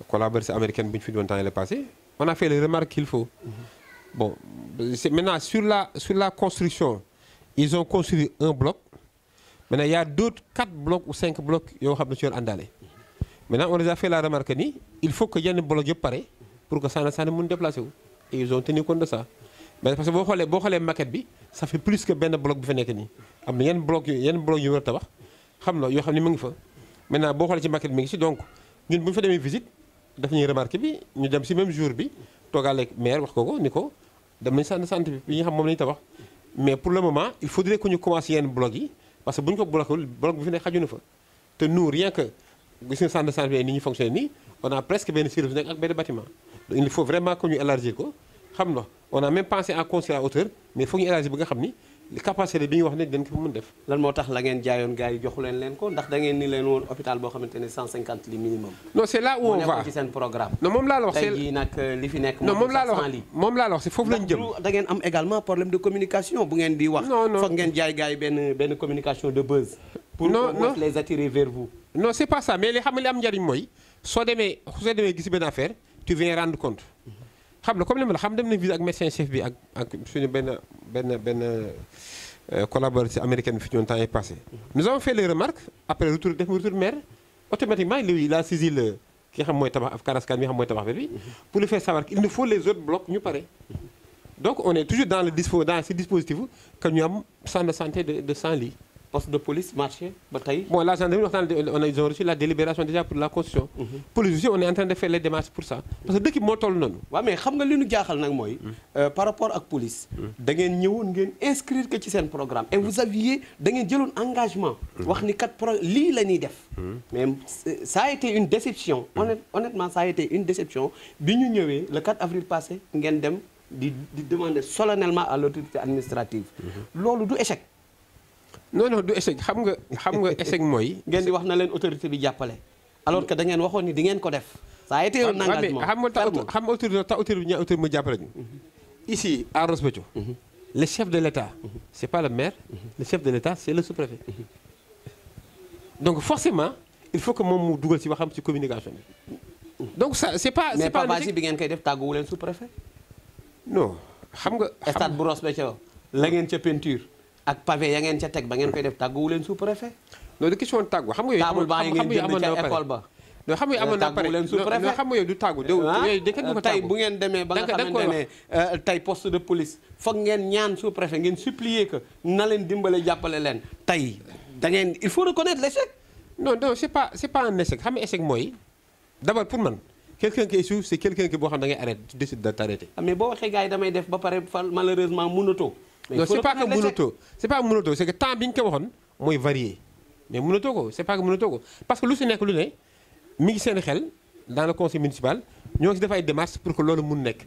collaboratrice américaine bu ñu fi doon temps yële passé on a fait les remarques qu'il faut. Bon, c'est maintenant sur la construction, ils ont construit un bloc. Maintenant, il y a d'autres 4 blocs ou 5 blocs qui ont été andalés. Maintenant, on les a fait la remarque il faut qu'il y ait un bloc pareil pour que ça ne se déplace. Et ils ont tenu compte de ça. Mais parce que si vous regardez la maquette, ça fait plus que ben bloc qui est venu. Il y a un bloc qui est venu. Maintenant, si vous regardez la maquette, donc, nous avons fait des visites, nous avons remarqué, nous avons fait le même jour. Toogaale ak maire wax ko ni ko dem nañ centre de santé bi nga xam moom la ñu tabax mais pour le moment il faudrait que ñu commencer yenn bloc yi parce que bu ñu ko bloqué bloc bi fi ne xaju na fa te nous rien que gis nga centre de santé bi ni ñu fonctionné nii on a presque benn service nekk ak benn bâtiment donc il faut vraiment que ñu élargir ko xam nga on a même pensé à construire à hauteur mais il faut ñu élargir ba nga xam ni capacité bi ñu wax ne dañ ko mën def.
lan moo tax la ngeen jaayoon gars yi joxu leen ko ndax da ngeen ni leen woon hôpital boo xamante ne 150 li minimum.
non c'est là où on va
ci seen programme.
non moom laa la wax
tey jii nag li fi nekk.
non moom laa la wax c'est foofu lañ jëm.
da ngeen am également problème de communication bu ngeen di wax.
non
foog ngeen jaay gars yi benn communication de buzz. pour les attirer vers vous.
non c'est pas ça mais li xam nga li am njariñ mooy soo demee gis benn affaire tu viens rendre compte xam nga comme li ma la xam dem nañ visite ak médecin chef bi ak suñu benn collaboratrice américaine bi fi ñoon temps yi passé. nous avons fait les remarques après retour maire automatiquement il a saisi ki nga xam mooy tabax Karaskan bi nga xam mooy tabax bi pour lui faire savoir qu'il nous faut les autres blocs ñu pare. donc on est toujours dans ce dispositif que ñu am centre de santé de 100 lits.
poste de police marché ba tey.
bon la gendarmerie ils ont reçu la délibération déjà pour la construction. police aussi on est en train de faire les démarches pour ça parce que dëkk bi moo toll noonu.
waaw mais xam nga li ñu jaaxal nag mooy. par rapport ak police. da ngeen ñëwoon ngeen inscrire que ci seen programme. et vous aviez da ngeen jëloon engagement. wax ni kat lii la ñuy def. mais ça a été une déception. honnêtement ça a été une déception bi ñu ñëwee le 4 avril passé ngeen dem di demander solennellement à l'autorité administrative. loolu du échec.
non du échec xam nga échec mooy.
ngeen di wax na leen autorité bi jàppale. alors que da ngeen waxoon ni di ngeen ko def. ça a été un engagement
xam nga autorité bi ñaar autorité mu jàppale ñu. ici à Ross Béthio. le chef de l'État. c'est pas le maire. le chef de l'État c'est le sous-préfet. donc forcément il faut que moom mu dugal ci waxam ci communication bi. donc ça c'est pas.
mais pavage bi ngeen koy def tàgguwu leen sous-préfet.
non xam nga.
stade bu Ross Béthio la ngeen ca peinture. ak pavé ya ngeen ca teg ba ngeen koy def tàgguwu leen sous-préfet.
non de question tàggu xam nga yooyu.
table ba yi ngeen jënd ca école ba.
non xam nga amoon na pare
leen sous-préfet
non xam nga yow du tàggu. yooyu de kenn du ko tàggu
tey bu ngeen demee ba nga xamante ne tey poste de police foog ngeen ñaan sous-préfet ngeen supplier que na leen dimbale jàppale leen. tey da ngeen il faut reconnaître l'échec.
non c'est pas un échec xam nga échec mooy d'abord pour man quelqu'un qui échoue c'est quelqu'un qui boo xam da ngay arrêter tu décides de t'arrêter.
mais boo waxee gars yi damay def ba pare malheureusement mënatoo.
non c'est pas que mënatoo c'est que temps bi ñu ko waxoon mooy varié mais mënatoo ko c'est pas que mënatoo ko parce que lu si nekk lu ne mi ngi seen xel dans le conseil municipal ñoo ngi si def ay démarches pour que loolu mun nekk.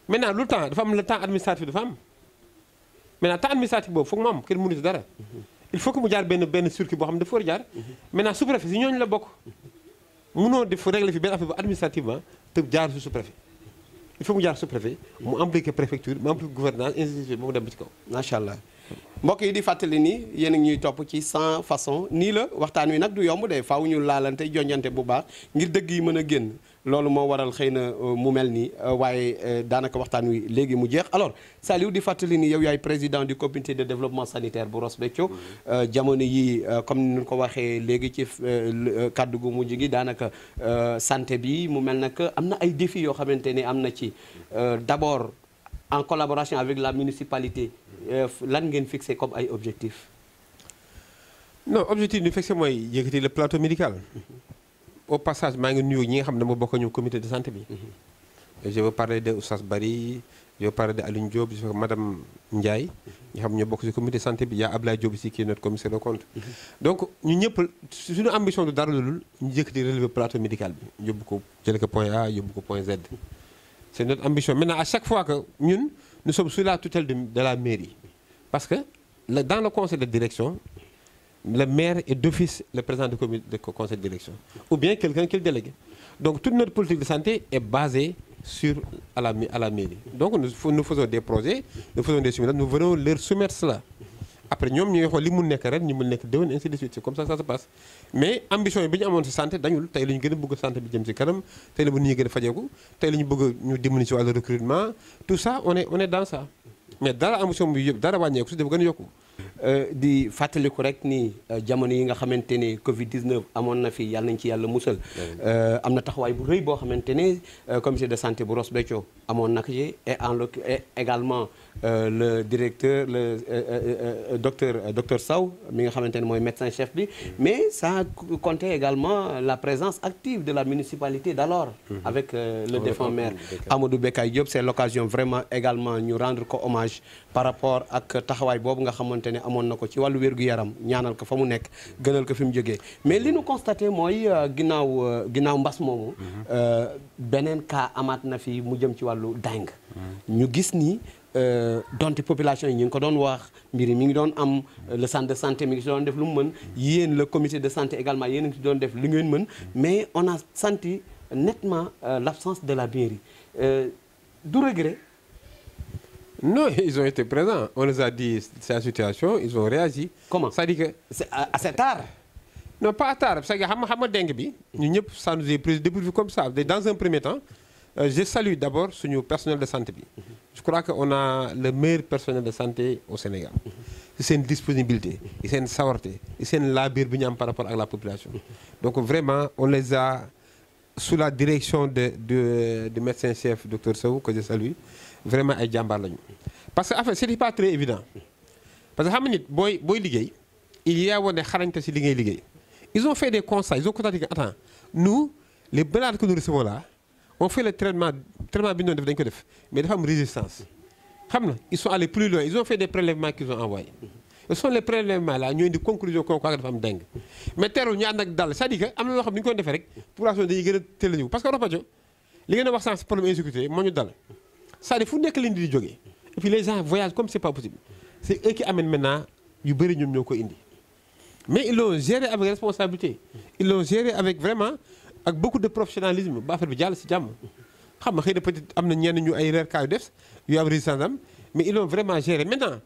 maintenant lu temps dafa am le temps administratif dafa am maintenant temps administratif boobu foog mu am kenn mënu si dara il faut que mu jaar benn circuit boo xam ne dafa war a jaar maintenant sous-préfet si ñooñu la bokk mënoo def régler fi benn affaire bu administrativement te jaar su sous-préfet. il faut mu jaar sous-préfet mu impliqué préfecture mu impliqué gouvernance institution ba mu dem ba ci kaw.
macha allah mbokk yi di fàttali ni yéen a ngi ñuy topp ci 100 façons nii la waxtaan wi nag du yomb de faaw ñu laalante jonjante bu baax ngir dëgg yi mën a génn loolu moo waral xëy na mu mel nii waaye daanaka waxtaan wi léegi mu jeex. alors Saliou di fàttali ni yow yaay président du comité de développement sanitaire bu Ross Béthio jamono yi comme ni ñu ko waxee léegi ci kàddu gu mujj gi daanaka santé bi mu mel na que am na ay défis yoo xamante ni am na ci d'abord en collaboration avec la municipalité lan ngeen fixé comme ay objectifs.
non objectif ñu fixé mooy yëkkati le plateau médical. au passage maa ngi nuyu ñi nga xam ne dama bokk ñu comité de santé bi. je veux parler de Oustaz Bari je veux parler de Alioune Diop je veux madame Ndiaye. ñi xam ñoo bokk ci comité de santé bi yaa Ablaye Diop aussi qui est notre commissaire de compte. donc ñu ñëpp suñu ambition du dara lu ñu yëkkati relever plateau médical bi yóbbu ko jëlee ko point A yóbbu ko point Z. c'est notre ambition maintenant à chaque fois que ñun nous sommes sous la tutelle de la mairie parce que dans le conseil de direction. Le maire est d'office le président du comité de conseil de direction ou bien quelqu'un qui le délègue. Donc toute notre politique de santé est basée à la mairie. Donc nous faisons des projets, nous faisons des simulations, nous venons leur soumettre cela. Après ñoom ñu ngi xool li mu nekk ren ñu mu nekk déwén ainsi de suite c'est comme ça se passe. Mais ambition bi ñu amoon ci santé dañul tey la ñu gën a bëgg santé bi jëm ci kanam tey la bu nit ñi gën a fajeeku tey la ñu bëgg ñu dimbali ci wàllu recrutement tout ça on est dans ça mais dara ambition bi yëpp dara wàññeeku si dafa gën a yokku.
di fàttaliku rek ni jamono yi nga xamante ne Covid 19 amoon na fi yàlla nañ ci yàlla musal. am na taxawaay bu rëy boo xamante ne comité de santé bu Ross Béthio amoon na ko ci et également le directeur le docteur Sow mi nga xamante ne mooy médecin chef bi. mais ça comptait également la présence active de la municipalité d'alors. avec le défunt maire Amadou Bekay Diop c'est l'occasion vraiment également ñu rendre ko hommage par rapport ak taxawaay boobu nga xamante ne amoon na ko ci wàllu wér-gu-yaram ñaanal ko fa mu nekk gënal ko fi mu jógee mais li ñu constaté mooy ginnaaw mbas moomu beneen cas amaat na fi mu jëm ci wàllu dengue ñu gis ni donte population yi ñu ngi ko doon wax mbir yi mi ngi doon am le centre de santé mi ngi si doon def lu mu mën yéen le comité de santé également yéen a ngi si doon def li ngeen mën mais on a senti nettement l'absence de la mairie du regret.
Non, ils ont été présents. On les a dit sa situation, ils ont réagi.
Comment?
C'est-à-dire que
c'est assez tard.
Non, pas tard. Parce que xam nga dengue bi ñun ñëpp ça nous est pris dépourvu comme ça. Dans un premier temps, je salue d'abord suñu personnel de santé bi. Je crois qu'on a le meilleur personnel de santé au Sénégal. C'est une disponibilité, c'est une sawarté, c'est une labir bi ñu am par rapport à la population. Donc vraiment, on les a sous la direction du médecin-chef Dr Sow que je salue. Vraiment ay jàmbaar lañu parce que en fait c'était pas très évident parce que xam nga nit booy liggéey il y a woon ne xarañte si li ngay liggéey ils ont fait des constats ils ont constaté que attends nous les malades que nous recevons là on fait le traitement bi ñu doon def dañu ko def mais dafa am résistance xam na ils sont allés plus loin ils ont fait des prélèvements qu'ils ont envoyés ce sont les prélèvements là ñooy indi conclusion ko dafa am dengue mais teelul ñu ànd ak dal c'est-à-dire que am na loo xam ne ñu ko defee rek population dañuy gën a teel a ñëw parce que Ropadio li ngeen a wax sànq problème insécurité moo ñu dal c'est-à-dire fu nekk lañ di jógee et puis les gens voyagent comme c'est pas possible c'est eux qui amènent maintenant yu bëri ñoom ñoo ko indi mais ils l'ont géré avec responsabilité ils l'ont géré avec vraiment ak beaucoup de professionnalisme ba affaire bi jàll si jàmm xam nga xëy na peut-être am na ñenn ñu ay reer kaa yu def yu am résistance am mais ils l'ont vraiment géré maintenant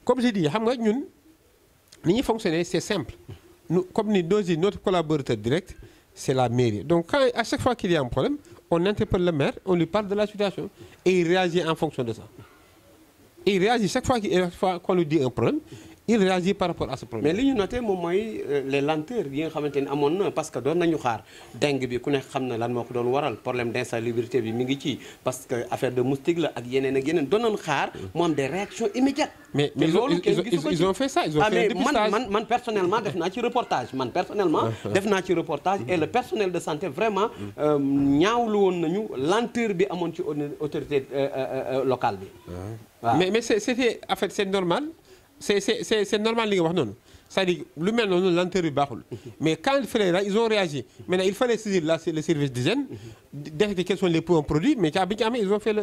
comme je dis xam nga ñun ni ñuy fonctionner c'est simple nous comme ni notre collaborateur direct c'est la mairie donc quand à chaque fois qu'il y a un problème on interpelle le maire, on lui parle de la situation et il réagit en fonction de ça. Et il réagit chaque fois qu'on lui dit un problème, il réagit par rapport à ce problème.
Mais li ñu noté moom mooy les lenteurs yi nga xamante ni amoon na parce que doon nañu xaar dengue bi ku ne xam na lan moo ko doon waral problème d'insalubrité bi mi ngi ci parce que affaire de moustique la ak yeneen ak yeneen doon nañu xaar mu am des réactions immédiates.
mais loolu ils ont fait ça ils ont fait un dépistage.
man personnellement def naa ci reportage et le personnel de santé vraiment ñaawlu woon nañu lenteur bi amoon ci autorité locale bi.
waaw mais c'était en fait c'est normal. C'est normal li nga wax noonu c'est-à-dire lu mel noonu lenteur bi baaxul mais quand il fallait là ils ont réagi maintenant il fallait saisir le service d'hygiène détecter quels sont les points produits mais bi ñu amee ils ont fait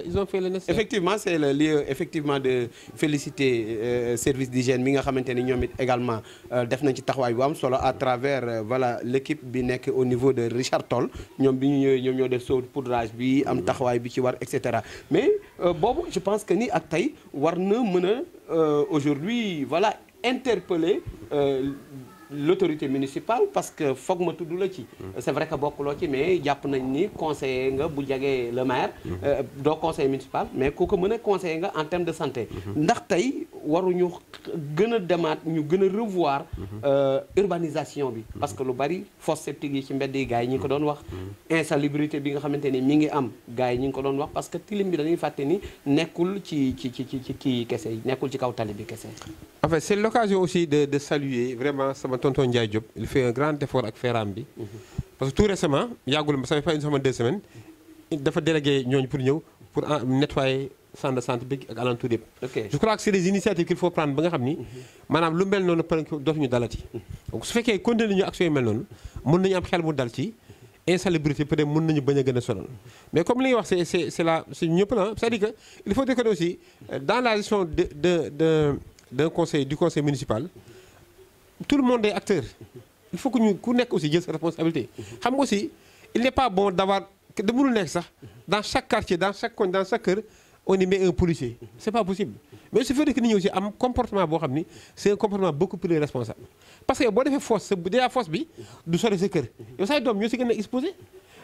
le nécessaire. Effectivement
c'est le lieu effectivement de féliciter service d'hygiène mi nga xamante ni ñoom it également def nañ ci taxawaay bu am solo à travers voilà l'équipe bi nekk au niveau de Richard Toll ñoom bi ñu ñëwee ñoom ñoo def saupoudrage bi am taxawaay bi ci war et cetera mais boobu je pense que ni ak tey war na mën a aujourd'hui voilà interpeller l'autorité municipale parce que foog ma tudd la ci c'est vrai que bokkuloo ci mais jàpp nañ ni conseiller nga bu jegee le maire doo conseiller municipal mais ku ko mën a conseiller nga en termes de santé ndax tey waruñu gën a demaat ñu gën a revoir urbanisation bi parce que lu bari fosse septique yi ci mbedd yi gars yi ñi ngi ko doon wax insalubrité bi nga xamante ni mi ngi am gars yi ñi ngi ko doon wax parce que tilim bi dañuy fàtte ni nekkul ci kii kese nekkul ci kaw tali bi kese.
En fait c'est l'occasion aussi de saluer vraiment sama tonton Ndiaye Diop il fait un grand effort ak feeraam bi parce que tout récemment yàggul ça fait pas une semaine 2 semaines dafa délégué ñooñu pour ñëw pour nettoyer centre de santé bi ak alentour yëpp. Je crois que c'est des initiatives qu'il faut prendre ba nga xam ni maanaam lu mel noonu peut dootuñu dalati donc su fekkee continuer ñu action yu mel noonu mën nañu am xel mu dal ci insalubrité peut-être mën nañu bañ a gën a sonal mais comme li nga wax c'est ñëpp la c'est-à-dire que il faut dire que aussi dans la gestion du conseil municipal tout le monde est acteur il faut que ñu ku nekk aussi jël sa responsabilité xam nga aussi il n'est pas bon d'avoir de mënul nekk sax dans chaque quartier dans chaque coin dans chaque kër on y met un policier c'est pas possible mais il suffit que nit ñi aussi am comportement boo xam ni c'est un comportement beaucoup plus responsable parce que boo defee fosse déjà fosse bi du sori sa kër yow say doom ñoo si gën a exposé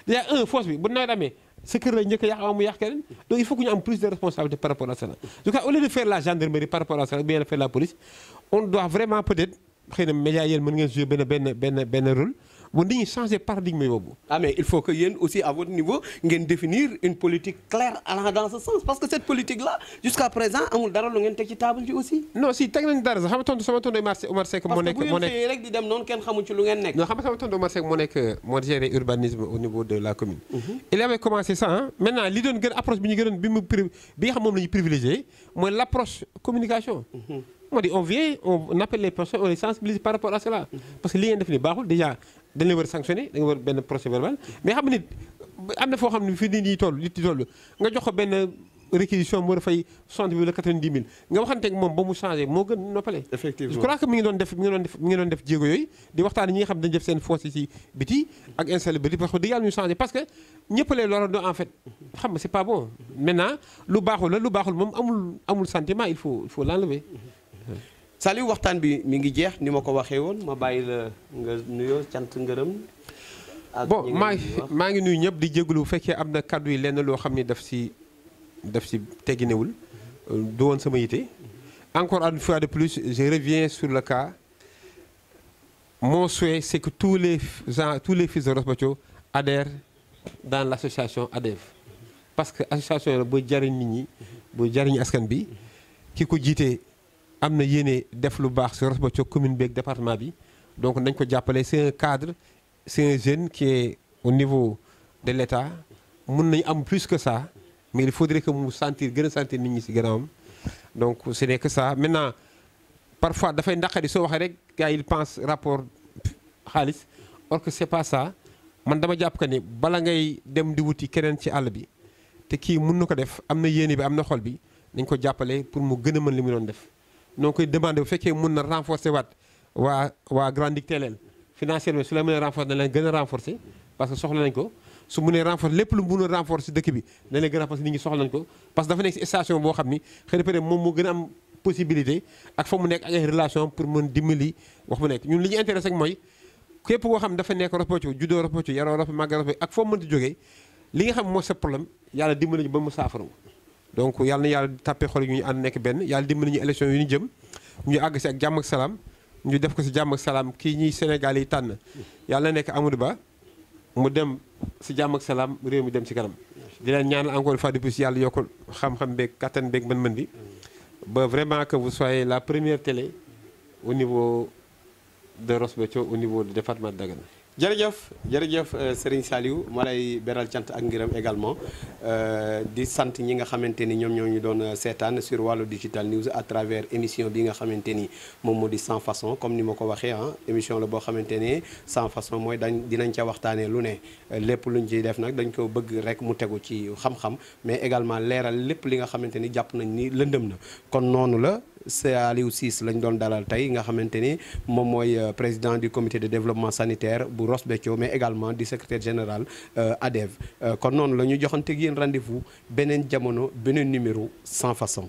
déjà fosse bi bu nawet amee sa kër la njëkk a yàq amu yàq keneen donc il faut que ñu am plus de responsabilité par rapport à cela en tout cas au lieu de faire la gendarmerie par rapport à ça ou bien de faire la police on doit vraiment peut-être xëy na médias yéen mën ngeen jouer benn rôle bu nit ñi changer paradigme boobu.
Ah mais il faut que yéen aussi à votre niveau ngeen définir une politique claire allant dans ce sens parce que cette politique là jusqu'à présent amul dara lu ngeen teg ci table ji aussi.
non si teg nañu dara sax xam nga tontu sama tontu Omar Seck moo nekk
parce que bu ngeen xëyee rek di dem noonu kenn xamul ci lu ngeen nekk.
non xam nga sama tontu Omar Seck moo géré urbanisme au niveau de la commune. Il avait commencé ça maintenant li doon gën approche bi ñu gënoon bi nga xam moom la ñu privilégié mooy l'approche communication. moo di on vient on appelle les personnes on les sensibilise par rapport à cela parce que li ngeen def ni baaxul déjà dañ la war a sanctionner da nga war benn procès verbal mais xam nga nit am na foo xam ne fii nit ñi toll nga jox ko benn réquisition mu war a fay 60 000 wala 90 000 nga waxanteeg moom ba mu changé moo gën noppale.
effectivement
je crois que mi ngi doon def jéego yooyu di waxtaan ñi nga xam dañu def seen force yi ci biti ak installé biti parce que di yàlla ñu changé parce que ñëpp lay lorandoo en fait xam nga c'est pas bon maintenant lu baaxul moom amul sentiment il faut l'enlever.
Saliou waxtaan bi mi ngi jeex ni ma ko waxee woon ma bàyyi la nga nuyoo cant ngërëm.
bon maa ngi nuyu ñëpp di jégalu bu fekkee am na kàddu yi lenn loo xam ni daf si tegginewul du woon sama yite. Encore une fois de plus je reviens sur le cas mon souhait c'est que tous les fils de Ross Béthio adhèrent dans l'association ADEV parce que association la bu jariñ nit ñi bu jariñ askan bi ki ko jiite am na yéene def lu baax sur Ross Béthio commune bi ak département bi donc nañ ko jàppale c'est un cadre c'est un jeune qui est au niveau de l'État mun nañu am plus que ça mais il faudrait que mu gën a sentir nit ñi ci gannaawam donc ce n'est que ça maintenant parfois dafay naqari soo waxee rek gars yi pense rapport xaalis or que c'est pas ça man dama jàpp que ni bala ngay dem di wuti keneen ci àll bi te kii mun na ko def am na yéene bi am na xol bi nañ ko jàppale pour mu gën a mën li mu doon def noo koy demandé bu fekkee mun na renforcer waat waa Grand Digue Téléel financièrement su la mënee renforcer na leen gën a renforcer parce que soxla nañ ko su mënee renforcer lépp lu mu mun a renforcer dëkk bi na leen gën a parce que nit ñi soxla nañ ko parce que dafa nekk si station boo xam ni xëy na peut-être moom moo gën a am possibilité ak fa mu nekk ak ay relation pour mën dimbali wax mu nekk ñun li ñu intéressé mooy képp koo xam dafa nekk Ross Béthio juddoo Ross Béthio yaroo Ross màgg Ross Béthio ak foo mënti jógee li nga xam moo sa problème yàlla dimbali ñu ba mu saafarawu donc yàlla na yàlla tàppee xol ñu ànd nekk benn yàlla dimbali ñu élection yu ñu jëm ñu àgg si ak jàmm ak salaam ñu def ko si jàmm ak salaam kii ñuy Sénégal yi tànn yàlla na nekk Amadou Ba mu dem si jàmm ak salaam réew mi dem si kanam di leen ñaanal encore une fois de plus yàlla yokkul xam-xam beeg kattan beeg mën-mën bi ba vraiment que vous soyez la première télé au niveau de Ross Béthio au niveau du département de Dagana. jërëjëf Serigne Saliou ma lay beral cant ak ngërëm également di sant ñi nga xamante ni ñoom ñoo ñu doon seetaan sur wàllu digital news à travers émission bi nga xamante ni moom moo di sans façon comme ni ma ko waxee émission la boo xamante ni sans façon mooy dinañ ca waxtaanee lu ne lépp luñ ciy def nag dañ ko bëgg rek mu tegu ci xam-xam mais également leeral lépp li nga xamante ni jàpp nañ ni lëndëm na kon noonu la. Saliou Ciss lañ doon dalal tey nga xamante ni moom mooy président du comité de développement sanitaire bu Ross Béthio mais également du secrétaire général ADEV kon noonu la ñu joxante ak yéen rendez-vous beneen jamono beneen numéro sans façon.